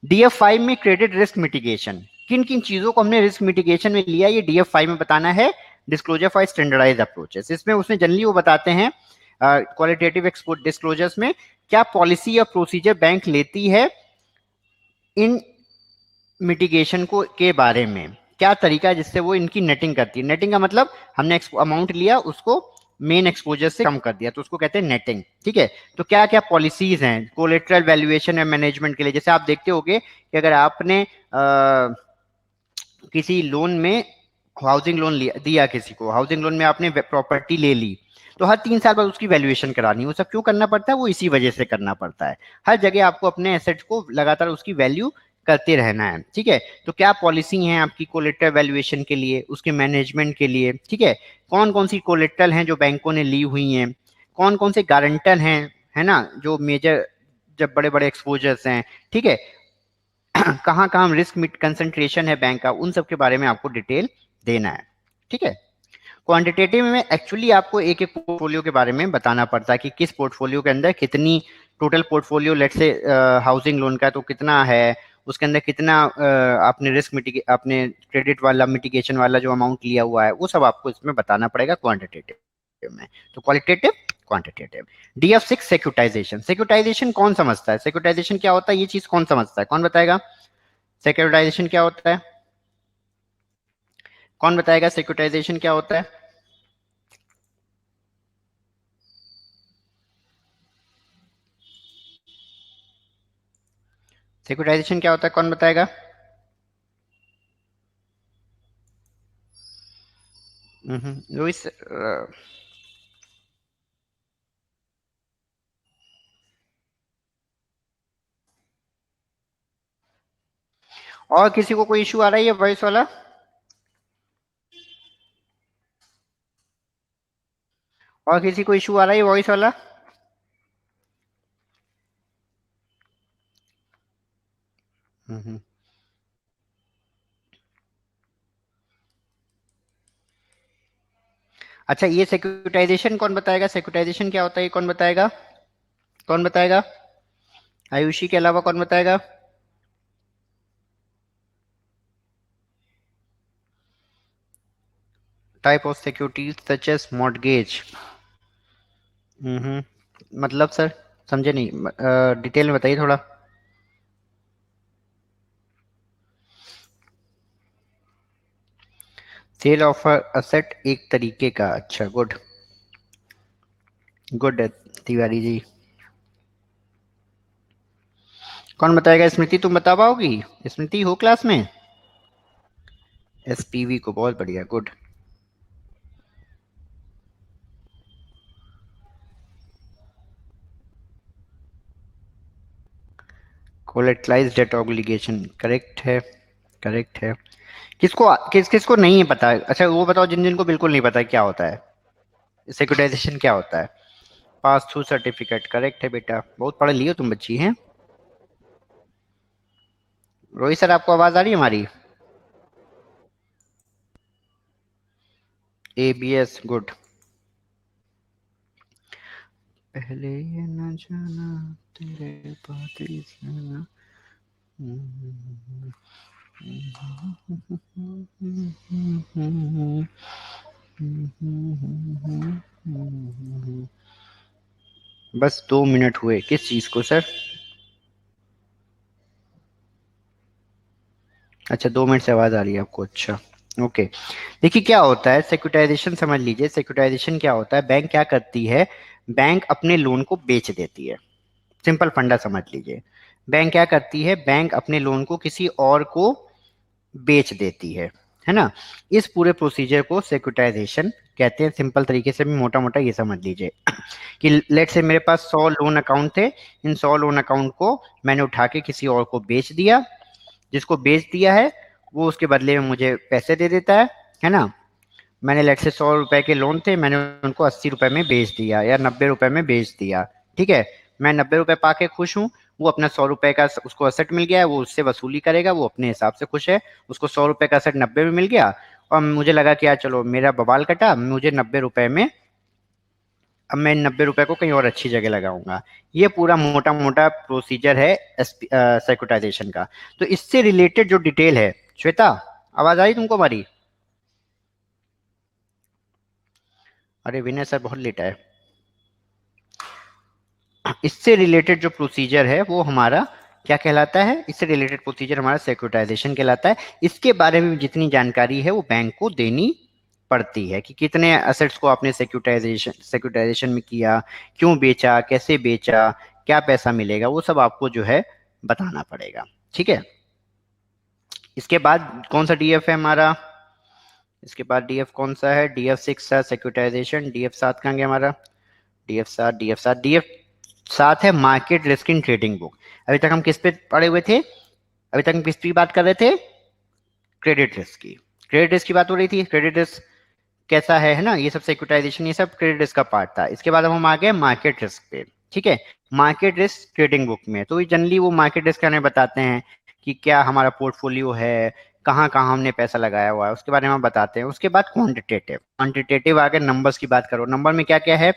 DF5 में क्रेडिट रिस्क मिटिगेशन, किन किन चीजों को हमने रिस्क मिटिगेशन में लिया, ये DF5 में बताना है। डिस्क्लोजर फॉर स्टैंडर्डाइज अप्रोचेस, इसमें उसमें जनरली वो बताते हैं क्वालिटेटिव एक्सपोर्ट डिस्क्लोजर्स में क्या पॉलिसी या प्रोसीजर बैंक लेती है इन मिटिगेशन को के बारे में, क्या तरीका है जिससे वो इनकी नेटिंग करती है। नेटिंग का मतलब हमने अमाउंट लिया उसको मेन एक्सपोजर से कम कर दिया तो उसको कहते हैं नेटिंग। ठीक है, तो क्या क्या पॉलिसीज हैं कोलेटरल वैल्यूएशन या मैनेजमेंट के लिए। जैसे आप देखते होंगे कि अगर आपने किसी लोन में हाउसिंग लोन लिया दिया, किसी को हाउसिंग लोन में आपने प्रॉपर्टी ले ली, तो हर 3 साल बाद उसकी वैल्यूएशन करानी। वो सब क्यों करना पड़ता है, वो इसी वजह से करना पड़ता है। हर जगह आपको अपने एसेट्स को लगातार उसकी वैल्यू करते रहना है। ठीक है, तो क्या पॉलिसी है आपकी कोलेटरल वैल्यूएशन के लिए, उसके मैनेजमेंट के लिए। ठीक है, कौन कौन सी कोलेटरल हैं जो बैंकों ने ली हुई हैं, कौन कौन से गारंटर हैं, है ना, जो मेजर जब बड़े बड़े एक्सपोजर्स हैं। ठीक है, कहाँ कहाँ रिस्क कंसंट्रेशन है बैंक का, उन सब के बारे में आपको डिटेल देना है। ठीक है, क्वांटिटेटिव में एक्चुअली आपको एक एक पोर्टफोलियो के बारे में बताना पड़ता है कि किस पोर्टफोलियो के अंदर कितनी टोटल पोर्टफोलियो लेट से हाउसिंग लोन का तो कितना है, उसके अंदर कितना आपने आपने क्रेडिट वाला मिटिगेशन वाला जो अमाउंट लिया हुआ है, वो सब आपको इसमें बताना पड़ेगा क्वांटिटेटिव में। तो qualitative quantitative. DF6 securitisation. Securitisation कौन समझता है, सिक्योरिटाइजेशन क्या होता है, ये चीज कौन समझता है, कौन बताएगा सिक्योरिटाइजेशन क्या होता है, कौन बताएगा सिक्योरिटाइजेशन क्या होता है। सिक्योरिटाइजेशन क्या होता है, कौन बताएगा। लुइस, और किसी को कोई इशू आ रहा है ये वॉइस वाला, और किसी को इशू आ रहा है ये वॉइस वाला। हम्म। अच्छा, ये सिक्योरिटाइजेशन कौन बताएगा, सिक्योरिटाइजेशन क्या होता है ये कौन बताएगा, कौन बताएगा, आयुषी के अलावा कौन बताएगा। Type of securities such as mortgage. मतलब सर समझे नहीं, डिटेल में बताइए थोड़ा। सेल ऑफ असेट एक तरीके का, अच्छा गुड, गुड तिवारी जी। कौन बताएगा, स्मृति तुम बता पाओगी, स्मृति हो क्लास में। SPV को, बहुत बढ़िया, गुड। कोलेटराइज्ड डेट ऑब्लिगेशन, करेक्ट है, करेक्ट है। किसको नहीं है पता है? अच्छा वो बताओ जिन जिन को बिल्कुल नहीं पता है क्या होता है सिक्योरिटाइजेशन क्या होता है। पास थ्रू सर्टिफिकेट, करेक्ट है बेटा, बहुत पढ़ लियो तुम बच्ची हैं। रोहित सर आपको आवाज आ रही है हमारी। ABS, good. पहले ये न जाना तेरे बातें जाना। बस 2 मिनट हुए। किस चीज को सर? अच्छा, 2 मिनट से आवाज आ रही है आपको, अच्छा ओके। देखिए क्या होता है सिक्योरिटाइजेशन, समझ लीजिए सिक्योरिटाइजेशन क्या होता है। बैंक क्या करती है, बैंक अपने लोन को बेच देती है। सिंपल फंडा समझ लीजिए। बैंक क्या करती है, बैंक अपने लोन को किसी और को बेच देती है ना। इस पूरे प्रोसीजर को सिक्योरिटाइजेशन कहते हैं। सिंपल तरीके से भी मोटा मोटा ये समझ लीजिए कि लेट से मेरे पास 100 लोन अकाउंट थे, इन 100 लोन अकाउंट को मैंने उठा के किसी और को बेच दिया। जिसको बेच दिया है वो उसके बदले में मुझे पैसे दे देता है ना। मैंने लेट से 100 रुपए के लोन थे, मैंने उनको 80 रुपए में बेच दिया या 90 रुपए में बेच दिया। ठीक है, मैं 90 रुपए पाके खुश हूँ, वो अपना 100 रुपए का उसको असेट मिल गया है, वो उससे वसूली करेगा, वो अपने हिसाब से खुश है। उसको 100 रुपए का असेट 90 में मिल गया, और मुझे लगा कि यार चलो मेरा बवाल कटा, मुझे 90 रुपए में, अब मैं 90 रुपए को कहीं और अच्छी जगह लगाऊंगा। ये पूरा मोटा मोटा प्रोसीजर है सिक्योरिटाइजेशन का। तो इससे रिलेटेड जो डिटेल है, श्वेता आवाज आई तुमको हमारी? अरे विनय सर बहुत लेट आए। इससे रिलेटेड जो प्रोसीजर है वो हमारा क्या कहलाता है, इससे रिलेटेड प्रोसीजर हमारा सिक्योरिटाइजेशन कहलाता है। इसके बारे में जितनी जानकारी है वो बैंक को देनी पड़ती है कि कितने असेट्स को आपने सिक्योरिटाइजेशन में किया, क्यों बेचा, कैसे बेचा, क्या पैसा मिलेगा, वो सब आपको जो है बताना पड़ेगा। ठीक है, इसके बाद कौन सा डीएफ है हमारा? इसके बाद डीएफ कौन सा है? डीएफ 6 है सिक्योरिटाइजेशन। डीएफ 7 कहाँ गया हमारा? डीएफ 7 है market risk in trading book. अभी तक हम किस पे पढ़े हुए थे? अभी तक हम किस पे बात कर रहे थे? क्रेडिट रिस्क की। क्रेडिट रिस्क की बात हो रही थी, क्रेडिट रिस्क कैसा है ना, ये सब सिक्योरिटाइजेशन, ये सब क्रेडिट रिस्क का पार्ट था। इसके बाद हम आ गए मार्केट रिस्क पे। ठीक है, मार्केट रिस्क ट्रेडिंग बुक में तो जनरली वो मार्केट रिस्क हमें बताते हैं कि क्या हमारा पोर्टफोलियो है, कहाँ कहाँ हमने पैसा लगाया हुआ है, उसके बारे में हम बताते हैं। उसके बाद क्वांटिटेटिव, क्वांटिटेटिव आगे नंबर्स की बात करो। नंबर में क्या क्या है,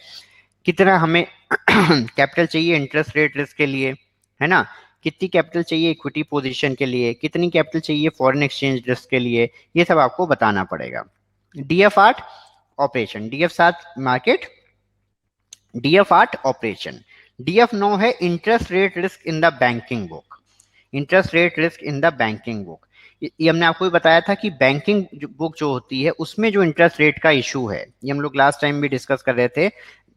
कितना हमें कैपिटल चाहिए इंटरेस्ट रेट रिस्क के लिए, है ना, कितनी कैपिटल चाहिए इक्विटी पोजीशन के लिए, कितनी कैपिटल चाहिए फॉरेन एक्सचेंज रिस्क के लिए, ये सब आपको बताना पड़ेगा। DF 8 operation, DF 7 market, DF 8 operation. DF 9 है interest rate risk in the banking book. Interest rate risk in the banking book, ये हमने आपको भी बताया था कि बैंकिंग बुक जो होती है उसमें जो इंटरेस्ट रेट का इशू है, ये हम लोग लास्ट टाइम भी डिस्कस कर रहे थे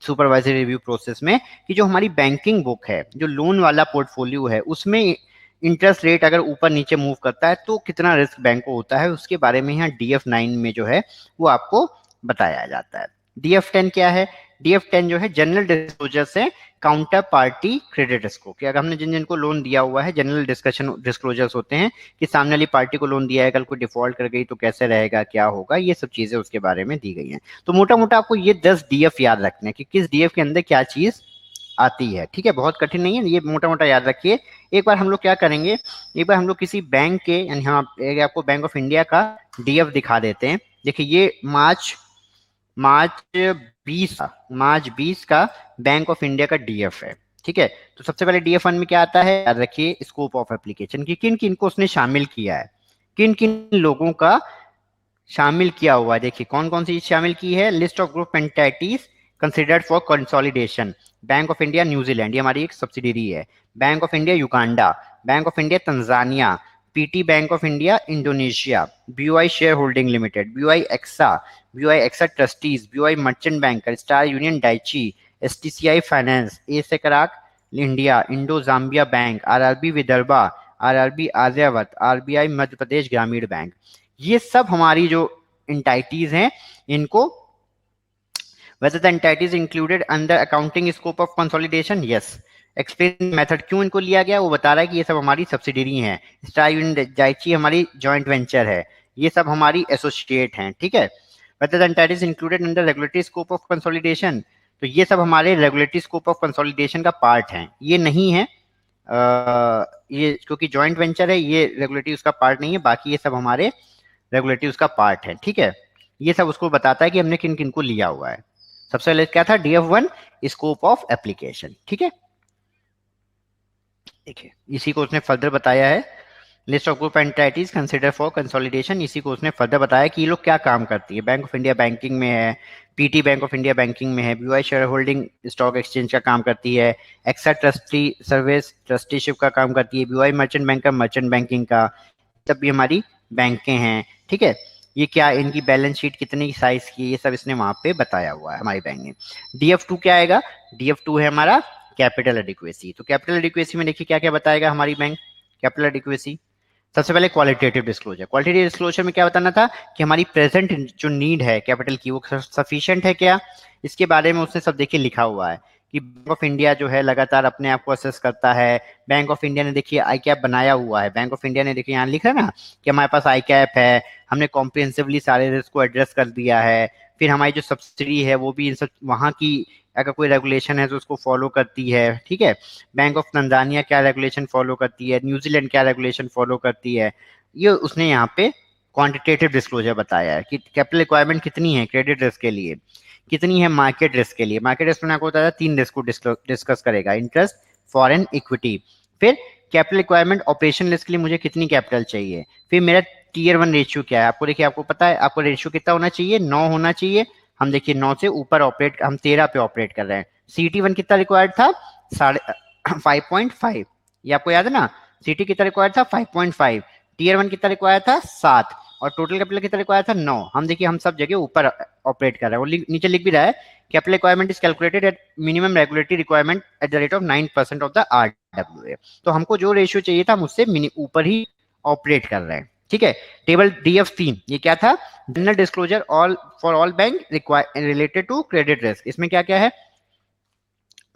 सुपरवाइजरी रिव्यू प्रोसेस में, कि जो हमारी बैंकिंग बुक है, जो लोन वाला पोर्टफोलियो है, उसमें इंटरेस्ट रेट अगर ऊपर नीचे मूव करता है तो कितना रिस्क बैंक को होता है, उसके बारे में यहाँ डीएफ 9 में जो है वो आपको बताया जाता है। डीएफ 10 क्या है? डीएफ 10 जो है जनरल डिस्क्लोजर से काउंटर पार्टी क्रेडिट रिस्क को, कि अगर हमने जिन जिनको लोन दिया हुआ है, जनरल डिस्क्लोजर्स होते हैं कि सामने वाली पार्टी को लोन दिया है, कल को डिफॉल्ट कर गई तो कैसे रहेगा, क्या होगा, ये सब चीजें उसके बारे में दी गई हैं। तो मोटा मोटा आपको ये 10 डीएफ याद रखने हैं कि किस डीएफ के अंदर क्या चीज आती है। ठीक है, बहुत कठिन नहीं है, ये मोटा मोटा याद रखिए। एक बार हम लोग क्या करेंगे, एक बार हम लोग किसी बैंक के, यानी हम आपको बैंक ऑफ इंडिया का डीएफ दिखा देते हैं। देखिए ये मार्च मार्च 20 मार्च 20 का बैंक ऑफ इंडिया का डीएफ है। ठीक है, तो सबसे पहले डीएफ 1 में क्या आता है, याद रखिए स्कोप ऑफ एप्लीकेशन की किन किन को उसने शामिल किया है, किन किन लोगों का शामिल किया हुआ है। देखिए कौन कौन सी चीज शामिल की है, list of group entities considered for consolidation. Bank of India New Zealand, ये हमारी एक सब्सिडरी है। Bank of India Uganda, bank of India Tanzania, PT bank of India Indonesia, BOI share holding limited, BOI AXA trustees, BOI merchant banker, Star Union Daiichi, STCI finance, ASREC India, Indo Zambia bank, RRB Vidarbha, RRB Aryavart, RBI Madhya Pradesh Gramin bank. ये सब हमारी जो एंटाइटीज हैं इनको, whether the entities included under accounting scope of consolidation, yes, explain method क्यों इनको लिया गया वो बता रहा है कि ये सब हमारी सब्सिडरी हैं। स्टार यूनियन जाइची हमारी जॉइंट वेंचर है, ये सब हमारी एसोसिएट हैं। ठीक है, whether the entities included under regulatory scope of consolidation, तो ये सब हमारे रेगुलेटरी स्कोप ऑफ कंसोलिडेशन का पार्ट हैं। ये नहीं है ये क्योंकि जॉइंट वेंचर है, ये रेगुलेटरी उसका पार्ट नहीं है, बाकी ये सब हमारे रेगुलेटरी उसका पार्ट है। ठीक है, ये सब उसको बताता है कि हमने किन किन को लिया हुआ है। सबसे पहले क्या था, डीएफ 1 स्कोप ऑफ एप्लीकेशन। ठीक है, देखिए इसी को उसने फर्दर बताया है, list of group entities consider for consolidation, इसी को उसने फर्दर बताया कि ये लोग क्या काम करती है। बैंक ऑफ इंडिया बैंकिंग में है, PT bank of India banking में है, BY share holding stock exchange का काम करती है, एक्सा ट्रस्टी सर्विस ट्रस्टीशिप का काम करती है, बीवाई मर्चेंट बैंक का मर्चेंट बैंकिंग का, तब भी हमारी बैंकें हैं। ठीक है, ये क्या इनकी बैलेंस शीट कितनी साइज की है, ये सब इसने वहां पे बताया हुआ है हमारी बैंक ने। DF2 क्या आएगा, DF2 है हमारा कैपिटल एडिक्वेसी। तो कैपिटल एडिक्वेसी में देखिए क्या क्या बताएगा हमारी बैंक। कैपिटल एडिक्वेसी सबसे पहले क्वालिटेटिव डिस्क्लोजर, क्वालिटेटिव डिस्क्लोजर में क्या बताना था कि हमारी प्रेजेंट जो नीड है कैपिटल की वो सफिशिएंट है क्या, इसके बारे में उसने सब देखिए लिखा हुआ है कि बैंक ऑफ इंडिया जो है लगातार अपने आप को असेस करता है। बैंक ऑफ इंडिया ने देखिए आई कैप बनाया हुआ है, बैंक ऑफ इंडिया ने देखिए यहाँ लिखा है ना कि हमारे पास आई कैप है, हमने कॉम्प्रिहेंसिवली सारे रिस्क को एड्रेस कर दिया है। फिर हमारी जो सब्सिडी है वो भी इन सब वहाँ की अगर कोई रेगुलेशन है तो उसको फॉलो करती है। ठीक है, बैंक ऑफ तंजानिया क्या रेगुलेशन फॉलो करती है, न्यूजीलैंड क्या रेगुलेशन फॉलो करती है, ये उसने यहाँ पे क्वांटिटेटिव डिस्क्लोजर बताया है कि कैपिटल रिक्वायरमेंट कितनी है क्रेडिट रिस्क के लिए, कितनी है मार्केट रिस्क के लिए। मार्केट रिस्क में आपको बताया 3 रिस्क को डिस्कस करेगा, इंटरेस्ट, फॉरेन, इक्विटी। फिर कैपिटल रिक्वायरमेंट ऑपरेशन रिस्क के लिए मुझे कितनी कैपिटल चाहिए, फिर मेरा टीयर 1 रेशियो क्या है। आपको देखिए आपको पता है आपको रेशियो कितना होना चाहिए, 9 होना चाहिए। हम देखिए 9 से ऊपर ऑपरेट, हम 13 पे ऑपरेट कर रहे हैं। CET1 कितना रिक्वायर्ड था, 5.5, ये आपको याद है ना, CT कितना रिक्वायर्ड था 5.5, टीयर 1 कितना रिक्वायर्ड था 7, और टोटल कैपिटल कितना रिक्वायर्ड था 9। हम देखिए हम सब जगह ऊपर ऑपरेट कर रहे हैं, वो नीचे लिख भी रहा है capital requirement is calculated at minimum regulatory requirement at the rate of 9% of the RWA। तो हमको जो रेशियो चाहिए था हम उससे ऊपर ही ऑपरेट कर रहे हैं। ठीक है, टेबल DF3 ये क्या था, general disclosure all for all bank related to credit risk. इसमें क्या क्या है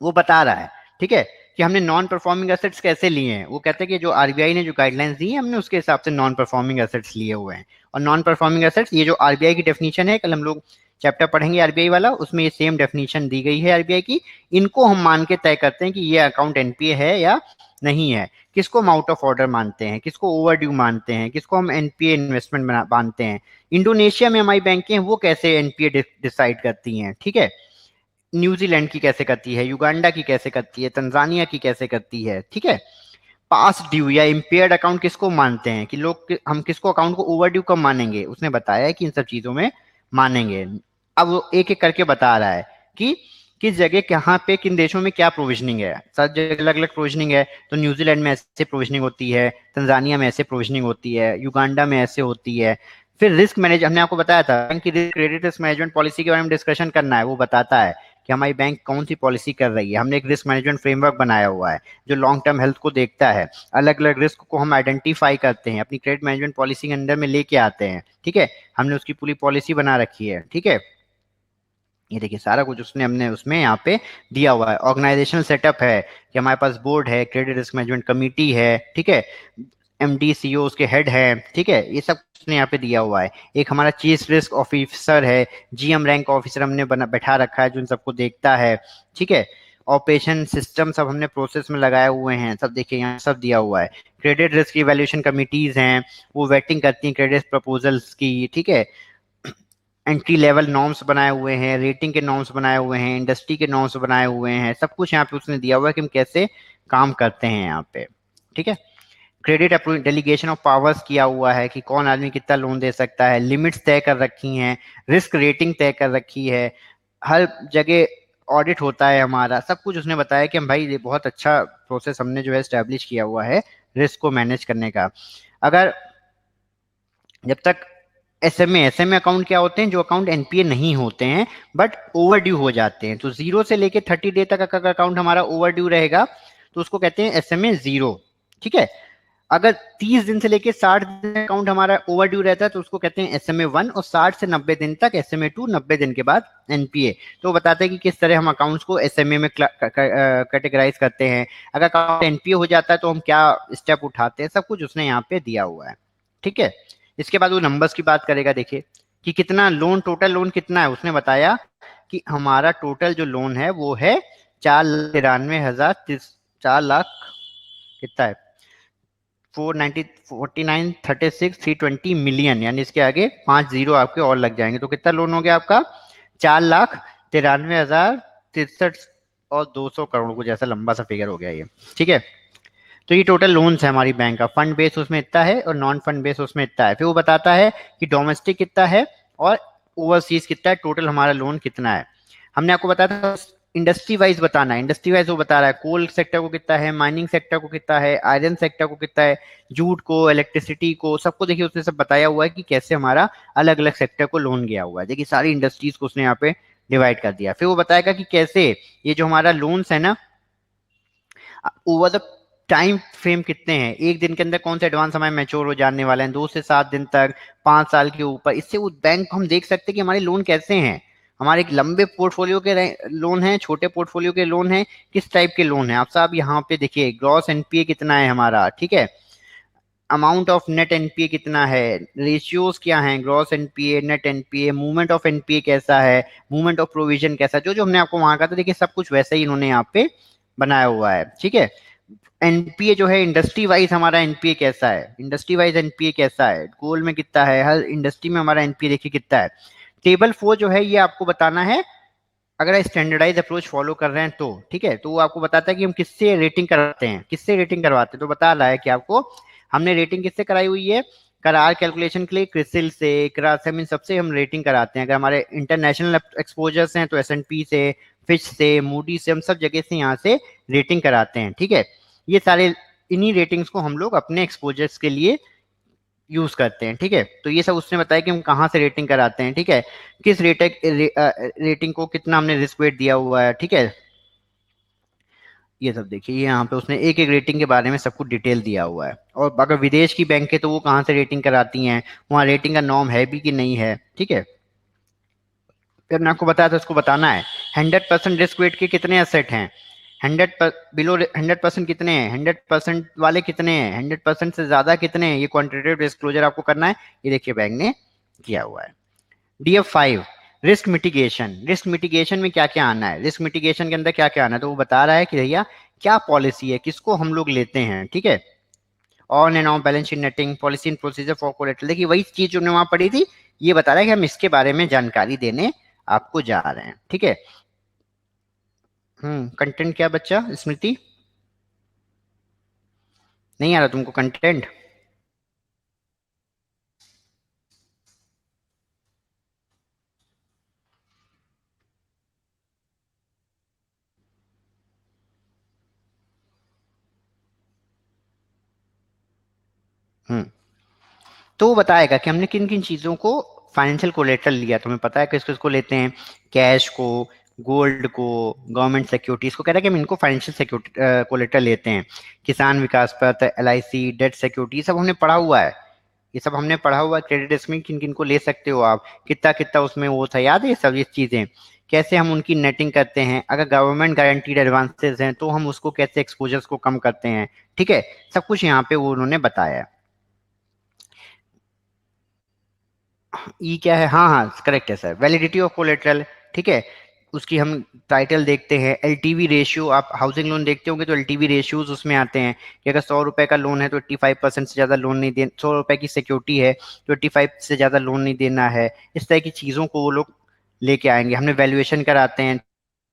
वो बता रहा है। ठीक है, कि हमने नॉन परफॉर्मिंग एसेट्स कैसे लिए हैं, वो कहते हैं कि जो RBI ने जो गाइडलाइंस दी है हमने उसके हिसाब से नॉन परफॉर्मिंग एसेट्स लिए हुए हैं। और नॉन परफॉर्मिंग एसेट्स ये जो RBI की डेफिनेशन है, कल हम लोग चैप्टर पढ़ेंगे RBI वाला, उसमें ये सेम डेफिनेशन दी गई है RBI की। इनको हम मान के तय करते हैं कि ये अकाउंट NPA है या नहीं है, किसको हम आउट ऑफ ऑर्डर मानते हैं, किसको ओवर ड्यू मानते हैं, किसको हम NPA इन्वेस्टमेंट मानते हैं। इंडोनेशिया में हमारी बैंकें हैं वो कैसे NPA डिसाइड करती हैं। ठीक है, न्यूजीलैंड की कैसे करती है, युगांडा की कैसे करती है, तंजानिया की कैसे करती है। ठीक है, पास ड्यू या इम्पेयर्ड अकाउंट किसको मानते हैं, कि लोग हम किसको अकाउंट को ओवर ड्यू कब मानेंगे, उसने बताया है कि इन सब चीजों में मानेंगे। अब वो एक एक करके बता रहा है कि किस जगह कहाँ पे किन देशों में क्या प्रोविजनिंग है। सब जगह अलग अलग प्रोविजनिंग है, तो न्यूजीलैंड में ऐसे प्रोविजनिंग होती है, तंजानिया में ऐसे प्रोविजनिंग होती है, युगांडा में ऐसे होती है। फिर रिस्क मैनेज हमने आपको बताया था बैंक की क्रेडिट रिस्क मैनेजमेंट पॉलिसी के बारे में डिस्कशन करना है, वो बताता है कि हमारी बैंक कौन सी पॉलिसी कर रही है। हमने एक रिस्क मैनेजमेंट फ्रेमवर्क बनाया हुआ है जो लॉन्ग टर्म हेल्थ को देखता है, अलग अलग रिस्क को हम आइडेंटिफाई करते हैं, अपनी क्रेडिट मैनेजमेंट पॉलिसी के अंदर में लेके आते हैं। ठीक है, हमने उसकी पूरी पॉलिसी बना रखी है। ठीक है, ये देखिए सारा कुछ उसने हमने उसमें यहाँ पे दिया हुआ है। ऑर्गेनाइजेशनल सेटअप है कि हमारे पास बोर्ड है, क्रेडिट रिस्क मैनेजमेंट कमेटी है। ठीक है, MD CEO उसके हेड है। ठीक है, ये सब उसने यहाँ पे दिया हुआ है। एक हमारा चीफ रिस्क ऑफिसर है, GM रैंक ऑफिसर हमने बैठा रखा है जो इन सबको देखता है। ठीक है, ऑपरेशन सिस्टम सब हमने प्रोसेस में लगाए हुए हैं, सब देखिए यहाँ सब दिया हुआ है। क्रेडिट रिस्क इवैल्यूएशन कमिटीज हैं, वो वेटिंग करती हैं क्रेडिट प्रपोजल्स की। ठीक है, एंट्री लेवल नॉर्म्स बनाए हुए हैं, रेटिंग के नॉर्म्स बनाए हुए हैं, इंडस्ट्री के नॉर्म्स बनाए हुए हैं, सब कुछ यहाँ पे उसने दिया हुआ है कि हम कैसे काम करते हैं यहाँ पे। ठीक है, credit approve delegation of powers किया हुआ है कि कौन आदमी कितना लोन दे सकता है, लिमिट्स तय कर रखी हैं, रिस्क रेटिंग तय कर रखी है, हर जगह ऑडिट होता है हमारा, सब कुछ उसने बताया कि हम भाई ये बहुत अच्छा प्रोसेस हमने जो है एस्टेब्लिश किया हुआ है रिस्क को मैनेज करने का। अगर जब तक एसएमए अकाउंट क्या होते हैं, जो अकाउंट NPA नहीं होते हैं बट ओवर ड्यू हो जाते हैं, तो 0 से लेके 30 डे तक अगर अकाउंट हमारा ओवर ड्यू रहेगा तो उसको कहते हैं SMA 0। ठीक है, अगर 30 दिन से लेके 60 दिन अकाउंट हमारा ओवर ड्यू रहता है तो उसको कहते हैं SMA 1, और 60 से 90 दिन तक SMA 2, 90 दिन के बाद NPA। तो बताते हैं कि किस तरह हम अकाउंट्स को SMA में कैटेगराइज करते हैं, अगर अकाउंट NPA हो जाता है तो हम क्या स्टेप उठाते हैं, सब कुछ उसने यहाँ पे दिया हुआ है। ठीक है, इसके बाद वो नंबर्स की बात करेगा। देखिए कि कितना लोन, टोटल लोन कितना है, उसने बताया कि हमारा टोटल जो लोन है वो है 4,93,000, 4 लाख कितना है 4,49,36,320 मिलियन, यानी इसके आगे 5 जीरो आपके और लग जाएंगे, तो कितना लोन हो गया आपका 4,93,063 और 200 करोड़, कुछ ऐसा लंबा सा फिगर हो गया ये। ठीक है, तो ये टोटल लोन्स है हमारी बैंक का, फंड बेस उसमें इतना है और नॉन फंड बेस उसमें इतना है। फिर वो बताता है कि डोमेस्टिक कितना है और ओवरसीज कितना है, टोटल हमारा लोन कितना है। हमने आपको बताया था इंडस्ट्री वाइज बताना है, इंडस्ट्री वाइज वो बता रहा है कोल सेक्टर को कितना है, माइनिंग सेक्टर को कितना है, आयरन सेक्टर को कितना है, जूट को, इलेक्ट्रिसिटी को, सबको देखिए उसने सब बताया हुआ है कि कैसे हमारा अलग अलग सेक्टर को लोन गया हुआ है। देखिए सारी इंडस्ट्रीज को उसने यहाँ पे डिवाइड कर दिया। फिर वो बताएगा कि कैसे ये जो हमारा लोन्स है ना, ओवर द टाइम फ्रेम कितने हैं, एक दिन के अंदर कौन से एडवांस हमारे मैच्योर हो जाने वाले हैं, 2 से 7 दिन तक, 5 साल के ऊपर। इससे उस बैंक को हम देख सकते हैं कि हमारे लोन कैसे हैं, हमारे एक लंबे पोर्टफोलियो के लोन हैं, छोटे पोर्टफोलियो के लोन हैं, किस टाइप के लोन हैं। आप साहब यहाँ पे देखिए ग्रॉस एनपीए कितना है हमारा, ठीक है, अमाउंट ऑफ नेट एनपीए कितना है, रेशियोज क्या हैं, gross NPA, net NPA, movement of NPA कैसा है, मूवमेंट ऑफ प्रोविजन कैसा है, जो जो हमने आपको वहां कहा था देखिए सब कुछ वैसे ही इन्होंने यहाँ पे बनाया हुआ है। ठीक है, एनपीए जो है इंडस्ट्री वाइज हमारा एनपीए कैसा है, इंडस्ट्री वाइज एनपीए कैसा है, गोल्ड में कितना है, हर इंडस्ट्री में हमारा एनपीए देखिए कितना है। टेबल 4 जो है ये आपको बताना है अगर स्टैंडर्डाइज अप्रोच फॉलो कर रहे हैं तो, ठीक है। तो वो आपको बताता है कि हम किससे रेटिंग करवाते हैं, किससे रेटिंग करवाते हैं। तो बता रहा है कि आपको हमने रेटिंग किससे कराई हुई है, करार कैलकुलेशन के लिए क्रिसिल से, क्रासम, इन सबसे हम रेटिंग कराते हैं। अगर हमारे इंटरनेशनल एक्सपोजर्स हैं तो एसएनपी से, फिच से, मूडी से, हम सब जगह से यहाँ से रेटिंग कराते हैं। ठीक है, ये सारे इन्हीं रेटिंग्स को हम लोग अपने एक्सपोजर्स के लिए यूज करते हैं। ठीक है, तो ये सब उसने बताया कि हम कहाँ से रेटिंग कराते हैं। ठीक है, किस रेटिंग को कितना हमने रिस्क वेट दिया हुआ है। ठीक है, ये सब देखिए यहाँ पे उसने एक एक रेटिंग के बारे में सब कुछ डिटेल दिया हुआ है। और अगर विदेश की बैंक है तो वो कहाँ से रेटिंग कराती हैं, वहाँ रेटिंग का नॉर्म है भी कि नहीं है। ठीक है, फिर मैंने आपको बताया था उसको बताना है 100% रिस्क वेट के कितने एसेट हैं, 100% कितने हैं, 100% वाले कितने हैं, 100% से ज्यादा कितने हैं, ये क्वांटिटेटिव डिस्क्लोजर आपको करना है। ये देखिए बैंक ने किया हुआ है। DF5 risk mitigation, risk mitigation में क्या क्या आना है, रिस्क मिटिगेशन के अंदर क्या क्या आना है, तो वो बता रहा है कि भैया क्या पॉलिसी है, किसको हम लोग लेते हैं। ठीक है, on end of balance sheet netting, policy and procedure for collateral, देखिए वही चीज जो हमने वहां पढ़ी थी, ये बता रहा है कि हम इसके बारे में जानकारी देने आपको जा रहे हैं। ठीक है, कंटेंट क्या बच्चा, स्मृति नहीं आ रहा तुमको कंटेंट? हम्म, तो वो बताएगा कि हमने किन किन चीजों को फाइनेंशियल कोलेटरल लिया। तुम्हें पता है किस किस को लेते हैं, कैश को, गोल्ड को, गवर्नमेंट सिक्योरिटीज को, कह रहा है कि हम इनको फाइनेंशियल सिक्योरिटी कोलेटरल लेते हैं। किसान विकास पत्र, LIC, डेट सिक्योरिटी, सब हमने पढ़ा हुआ है, ये सब हमने पढ़ा हुआ है। क्रेडिट रिस्क में किन किन को ले सकते हो आप, कितना कितना उसमें वो था, याद है ये सब ये चीजें, कैसे हम उनकी नेटिंग करते हैं। अगर गवर्नमेंट गारंटीड एडवांसेस हैं तो हम उसको कैसे एक्सपोजर्स को कम करते हैं। ठीक है, सब कुछ यहाँ पे वो उन्होंने बताया है। ई क्या है, हाँ हाँ करेक्ट है सर, वैलिडिटी ऑफ कोलेटरल। ठीक है, उसकी हम टाइटल देखते हैं, एलटीवी रेशियो, आप हाउसिंग लोन देखते होंगे तो एलटीवी रेशियोज उसमें आते हैं कि अगर 100 रुपए का लोन है तो 85% से ज्यादा लोन नहीं देना, 100 रुपए की सिक्योरिटी है तो 85 से ज्यादा लोन नहीं देना है। इस तरह की चीजों को वो लोग लेके आएंगे। हमने वैल्यूएशन कराते हैं,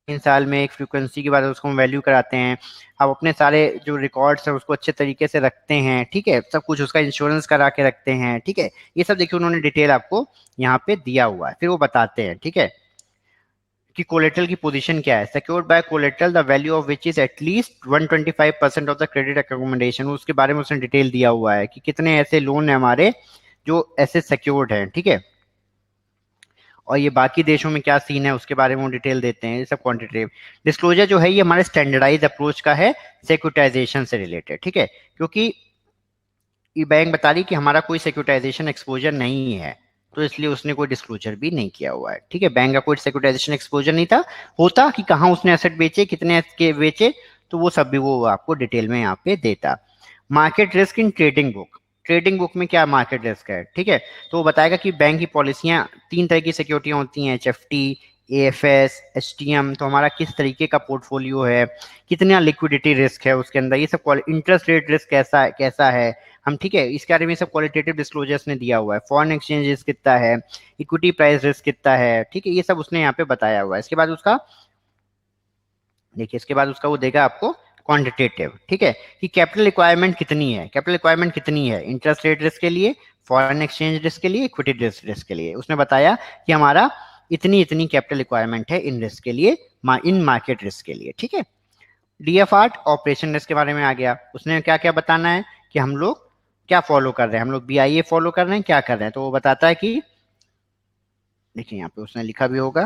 3 साल में एक फ्रीक्वेंसी के बाद उसको हम वैल्यू कराते हैं। अब अपने सारे जो रिकॉर्ड्स हैं उसको अच्छे तरीके से रखते हैं। ठीक है, सब कुछ उसका इंश्योरेंस करा के रखते हैं। ठीक है, ये सब देखिए उन्होंने डिटेल आपको यहाँ पे दिया हुआ है। फिर वो बताते हैं, ठीक है, कि कोलेटरल की पोजीशन क्या है, secured by collateral the value of which is at least 125% of the credit accommodation, उसके बारे में उसने डिटेल दिया हुआ है कि कितने ऐसे लोन है हमारे जो ऐसे सिक्योर्ड हैं। ठीक है, और ये बाकी देशों में क्या सीन है उसके बारे में वो डिटेल देते हैं। ये सब क्वांटिटेटिव डिस्क्लोजर जो है ये हमारे स्टैंडर्डाइज अप्रोच का है सिक्योरिटाइजेशन से रिलेटेड। ठीक है, क्योंकि ये बैंक बता रही कि हमारा कोई सिक्योरिटाइजेशन एक्सपोजर नहीं है, तो इसलिए उसने कोई डिस्क्लोजर भी नहीं किया हुआ है। ठीक है, बैंक का कोई सिक्योरिटाइजेशन एक्सपोजर नहीं था, होता कि कहाँ उसने एसेट बेचे, कितने के बेचे, तो वो सब भी वो आपको डिटेल में यहाँ पे देता। Market risk in trading book, trading book में क्या मार्केट रिस्क है। ठीक है, तो वो बताएगा कि बैंक की पॉलिसियां 3 तरह की सिक्योरिटियां होती हैं, HFT, AFS, HTM, तो हमारा किस तरीके का पोर्टफोलियो है, कितना लिक्विडिटी रिस्क है उसके अंदर, ये सब, इंटरेस्ट रेट रिस्क कैसा है हम। ठीक है, इसके बारे में सब क्वालिटेटिव डिस्क्लोजर्स ने दिया हुआ है। फॉरेन एक्सचेंज रिस्क कितना है, इक्विटी प्राइस रिस्क कितना है। ठीक है, ये सब उसने यहाँ पे बताया हुआ है। इसके बाद उसका देखिए, इसके बाद उसका वो देगा आपको क्वांटिटेटिव, ठीक है, कि कैपिटल रिक्वायरमेंट कितनी है, कैपिटल रिक्वायरमेंट कितनी है इंटरेस्ट रेट रिस्क के लिए, फॉरेन एक्सचेंज रिस्क के लिए, इक्विटी रिस्क के लिए। उसने बताया कि हमारा इतनी इतनी कैपिटल रिक्वायरमेंट है इन रिस्क के लिए, इन मार्केट रिस्क के लिए, ठीक है। DF8 ऑपरेशन रिस्क के बारे में आ गया, उसने क्या क्या बताना है कि हम लोग क्या फॉलो कर रहे हैं, हम लोग BIA फॉलो कर रहे हैं, क्या कर रहे हैं। तो वो बताता है कि देखिए यहाँ पे उसने लिखा भी होगा,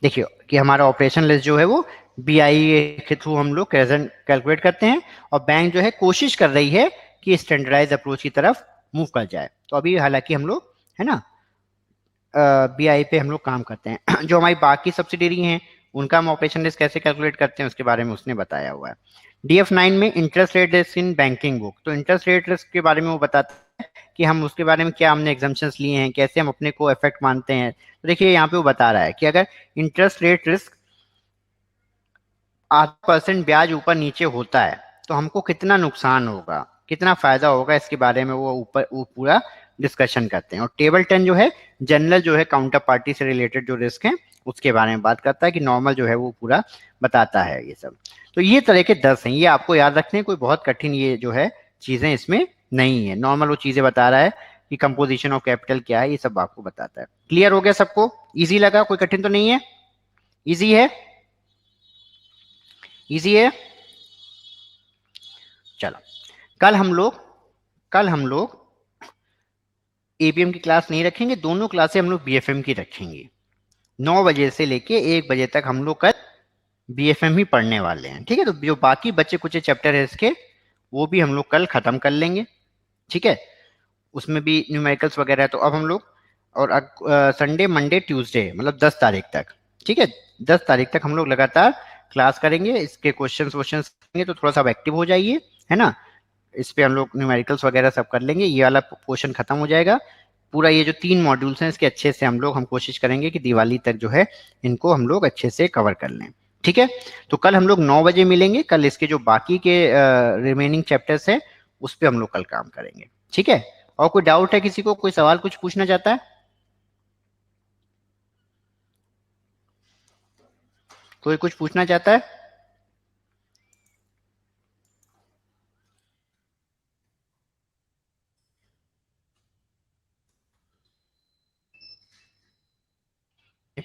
देखिए कि हमारा ऑपरेशन लिस्ट जो है वो BIA के थ्रू हम लोग कैलकुलेट करते हैं, और बैंक जो है कोशिश कर रही है कि स्टैंडर्डाइज अप्रोच की तरफ मूव कर जाए। तो अभी हालांकि हम लोग है ना BIA पे हम लोग काम करते हैं। जो हमारी बाकी सब्सिडरी हैं उनका हम ऑपरेशन रिस्क कैसे कैलकुलेट करते हैं उसके बारे में उसने बताया हुआ है। DF9 में interest rate risk in banking book, तो इंटरेस्ट रेट रिस्क के बारे में वो बताता है कि हम उसके बारे में क्या हमने एग्जाम्पशंस लिए हैं, कैसे हम अपने को इफेक्ट मानते हैं। तो देखिए यहाँ पे वो बता रहा है कि अगर इंटरेस्ट रेट रिस्क 8% ब्याज ऊपर नीचे होता है तो हमको कितना नुकसान होगा, कितना फायदा होगा, इसके बारे में वो पूरा डिस्कशन करते हैं। और टेबल 10 जो है जनरल जो है काउंटर पार्टी से रिलेटेड जो रिस्क है उसके बारे में बात करता है, कि नॉर्मल जो है वो पूरा बताता है ये सब। तो ये तरह के 10 हैं, ये आपको याद रखने हैं, कोई बहुत कठिन ये जो है चीजें इसमें नहीं है, नॉर्मल वो चीजें बता रहा है कि कंपोजिशन ऑफ कैपिटल क्या है, ये सब आपको बताता है। क्लियर हो गया सबको, इजी लगा, कोई कठिन तो नहीं है, इजी है, इजी है। चलो कल हम लोग APM की क्लास नहीं रखेंगे, दोनों क्लासें हम लोग BFM की रखेंगे। 9 बजे से लेके 1 बजे तक हम लोग कल BFM ही पढ़ने वाले हैं, ठीक है। तो जो बाकी बचे कुछ चैप्टर है इसके वो भी हम लोग कल खत्म कर लेंगे, ठीक है। उसमें भी न्यूमेरिकल्स वगैरह है। तो अब हम लोग और संडे मंडे ट्यूसडे मतलब 10 तारीख तक, ठीक है, 10 तारीख तक हम लोग लगातार क्लास करेंगे, इसके क्वेश्चंस करेंगे। तो थोड़ा सा एक्टिव हो जाइए, है ना। इस पे हम लोग न्यूमेरिकल्स वगैरह सब कर लेंगे, ये वाला पोर्शन खत्म हो जाएगा। पूरा ये जो 3 मॉड्यूल्स हैं इसके अच्छे से हम कोशिश करेंगे कि दिवाली तक जो है इनको हम लोग अच्छे से कवर कर लें, ठीक है। तो कल हम लोग 9 बजे मिलेंगे, कल इसके जो बाकी के रिमेनिंग चैप्टर्स है उस पर हम लोग कल काम करेंगे, ठीक है। और कोई डाउट है किसी को, कोई सवाल कुछ पूछना चाहता है, कोई कुछ पूछना चाहता है?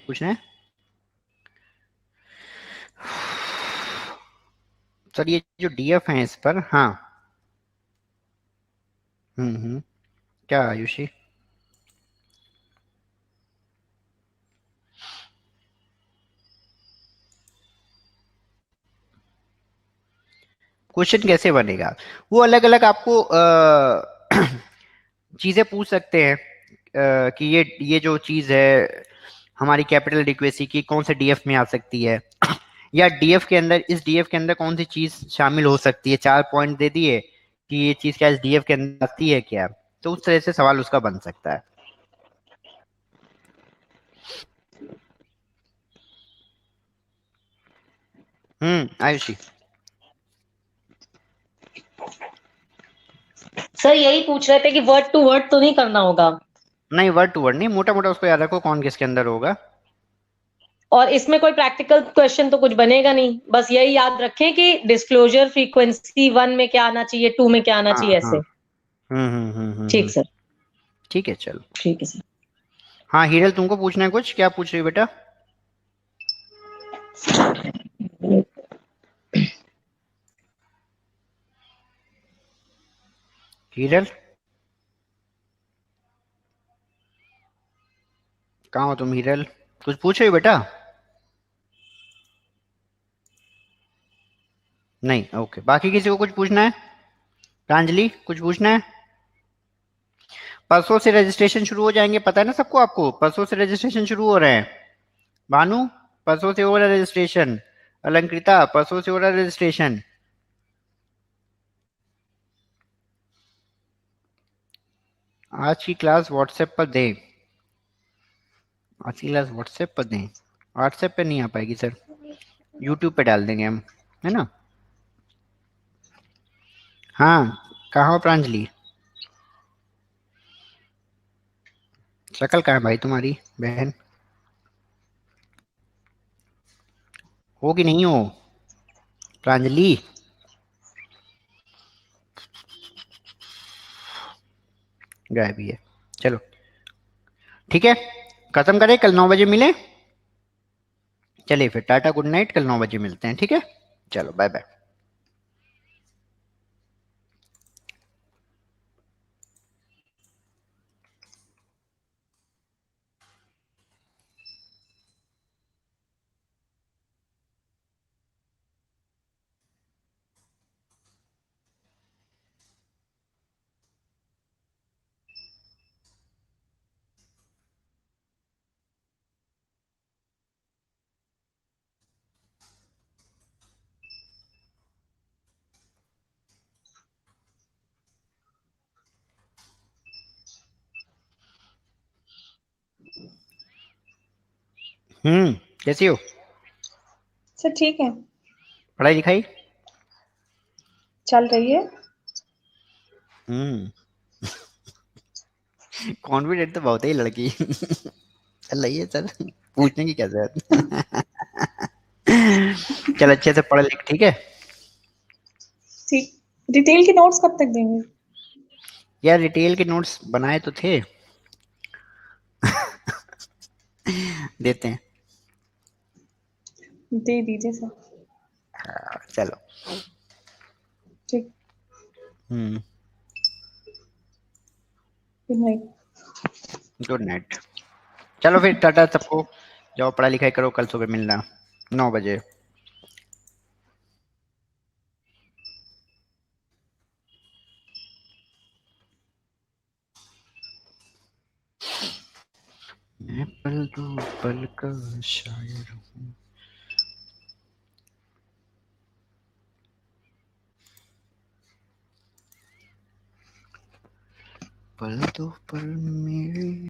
पूछना है सर, ये जो DF है इस पर, हाँ। क्या आयुषी? क्वेश्चन कैसे बनेगा, वो अलग अलग आपको चीजें पूछ सकते हैं, कि ये जो चीज है हमारी कैपिटल एडिक्वेसी की कौन से DF में आ सकती है, या DF के अंदर, इस DF के अंदर कौन सी चीज शामिल हो सकती है। 4 पॉइंट दे दिए कि ये चीज क्या इस DF के अंदर आती है क्या, तो उस तरह से सवाल उसका बन सकता है। आयुषी। सर यही पूछ रहे थे कि वर्ड टू वर्ड तो नहीं करना होगा, नहीं, वर्ड टू वर्ड नहीं, मोटा मोटा उसको याद रखो कौन किसके अंदर होगा। और इसमें कोई प्रैक्टिकल क्वेश्चन तो कुछ बनेगा नहीं, बस यही याद रखें कि डिस्क्लोजर फ्रीक्वेंसी 1 में क्या आना चाहिए, 2 में क्या आना हाँ चाहिए, हाँ। ऐसे। ठीक सर। ठीक है चलो। ठीक है सर। हाँ हीरल, तुमको पूछना है कुछ, क्या पूछ रही हो बेटा? हीरल, कहाँ हो तुम हीरल, कुछ पूछ रही हो बेटा? नहीं, ओके। बाकी किसी को कुछ पूछना है? प्रांजलि, कुछ पूछना है? परसों से रजिस्ट्रेशन शुरू हो जाएंगे, पता है ना सबको, आपको परसों से रजिस्ट्रेशन शुरू हो रहे हैं। भानु, परसों से हो रहा है रजिस्ट्रेशन। अलंकृता, परसों से हो रहा है रजिस्ट्रेशन। आज की क्लास व्हाट्सएप पर दें, आज की क्लास व्हाट्सएप पर दें, व्हाट्सएप पे नहीं आ पाएगी सर, यूट्यूब पे डाल देंगे हम, है ना। हाँ, कहाँ हो प्रांजलि? शक्ल कहाँ है भाई तुम्हारी बहन, हो कि नहीं हो? प्रांजलि, गायब ही है। चलो ठीक है, खत्म करें, कल 9 बजे मिले। चलिए फिर टाटा, गुड नाइट, कल 9 बजे मिलते हैं, ठीक है। चलो बाय बाय। कैसी हो? सर ठीक है, पढ़ाई लिखाई? चल रही है। कॉन्फिडेंट तो बहुत है ये लड़की। चल रही है, चल पूछने की क्या जरूरत। चल अच्छे से पढ़ लिख, ठीक है। ठीक, डिटेल के नोट्स कब तक देंगे? यार डिटेल के नोट्स बनाए तो थे। देते हैं। दे दीजिए सर। चलो। ठीक, हम्म गुड नाइट। Good night. चलो फिर टाटा सबको, जाओ पढ़ाई लिखाई करो, कल सुबह मिलना 9 बजे। मैं पल दो पल का शायर हूँ। पल दो पल मेरे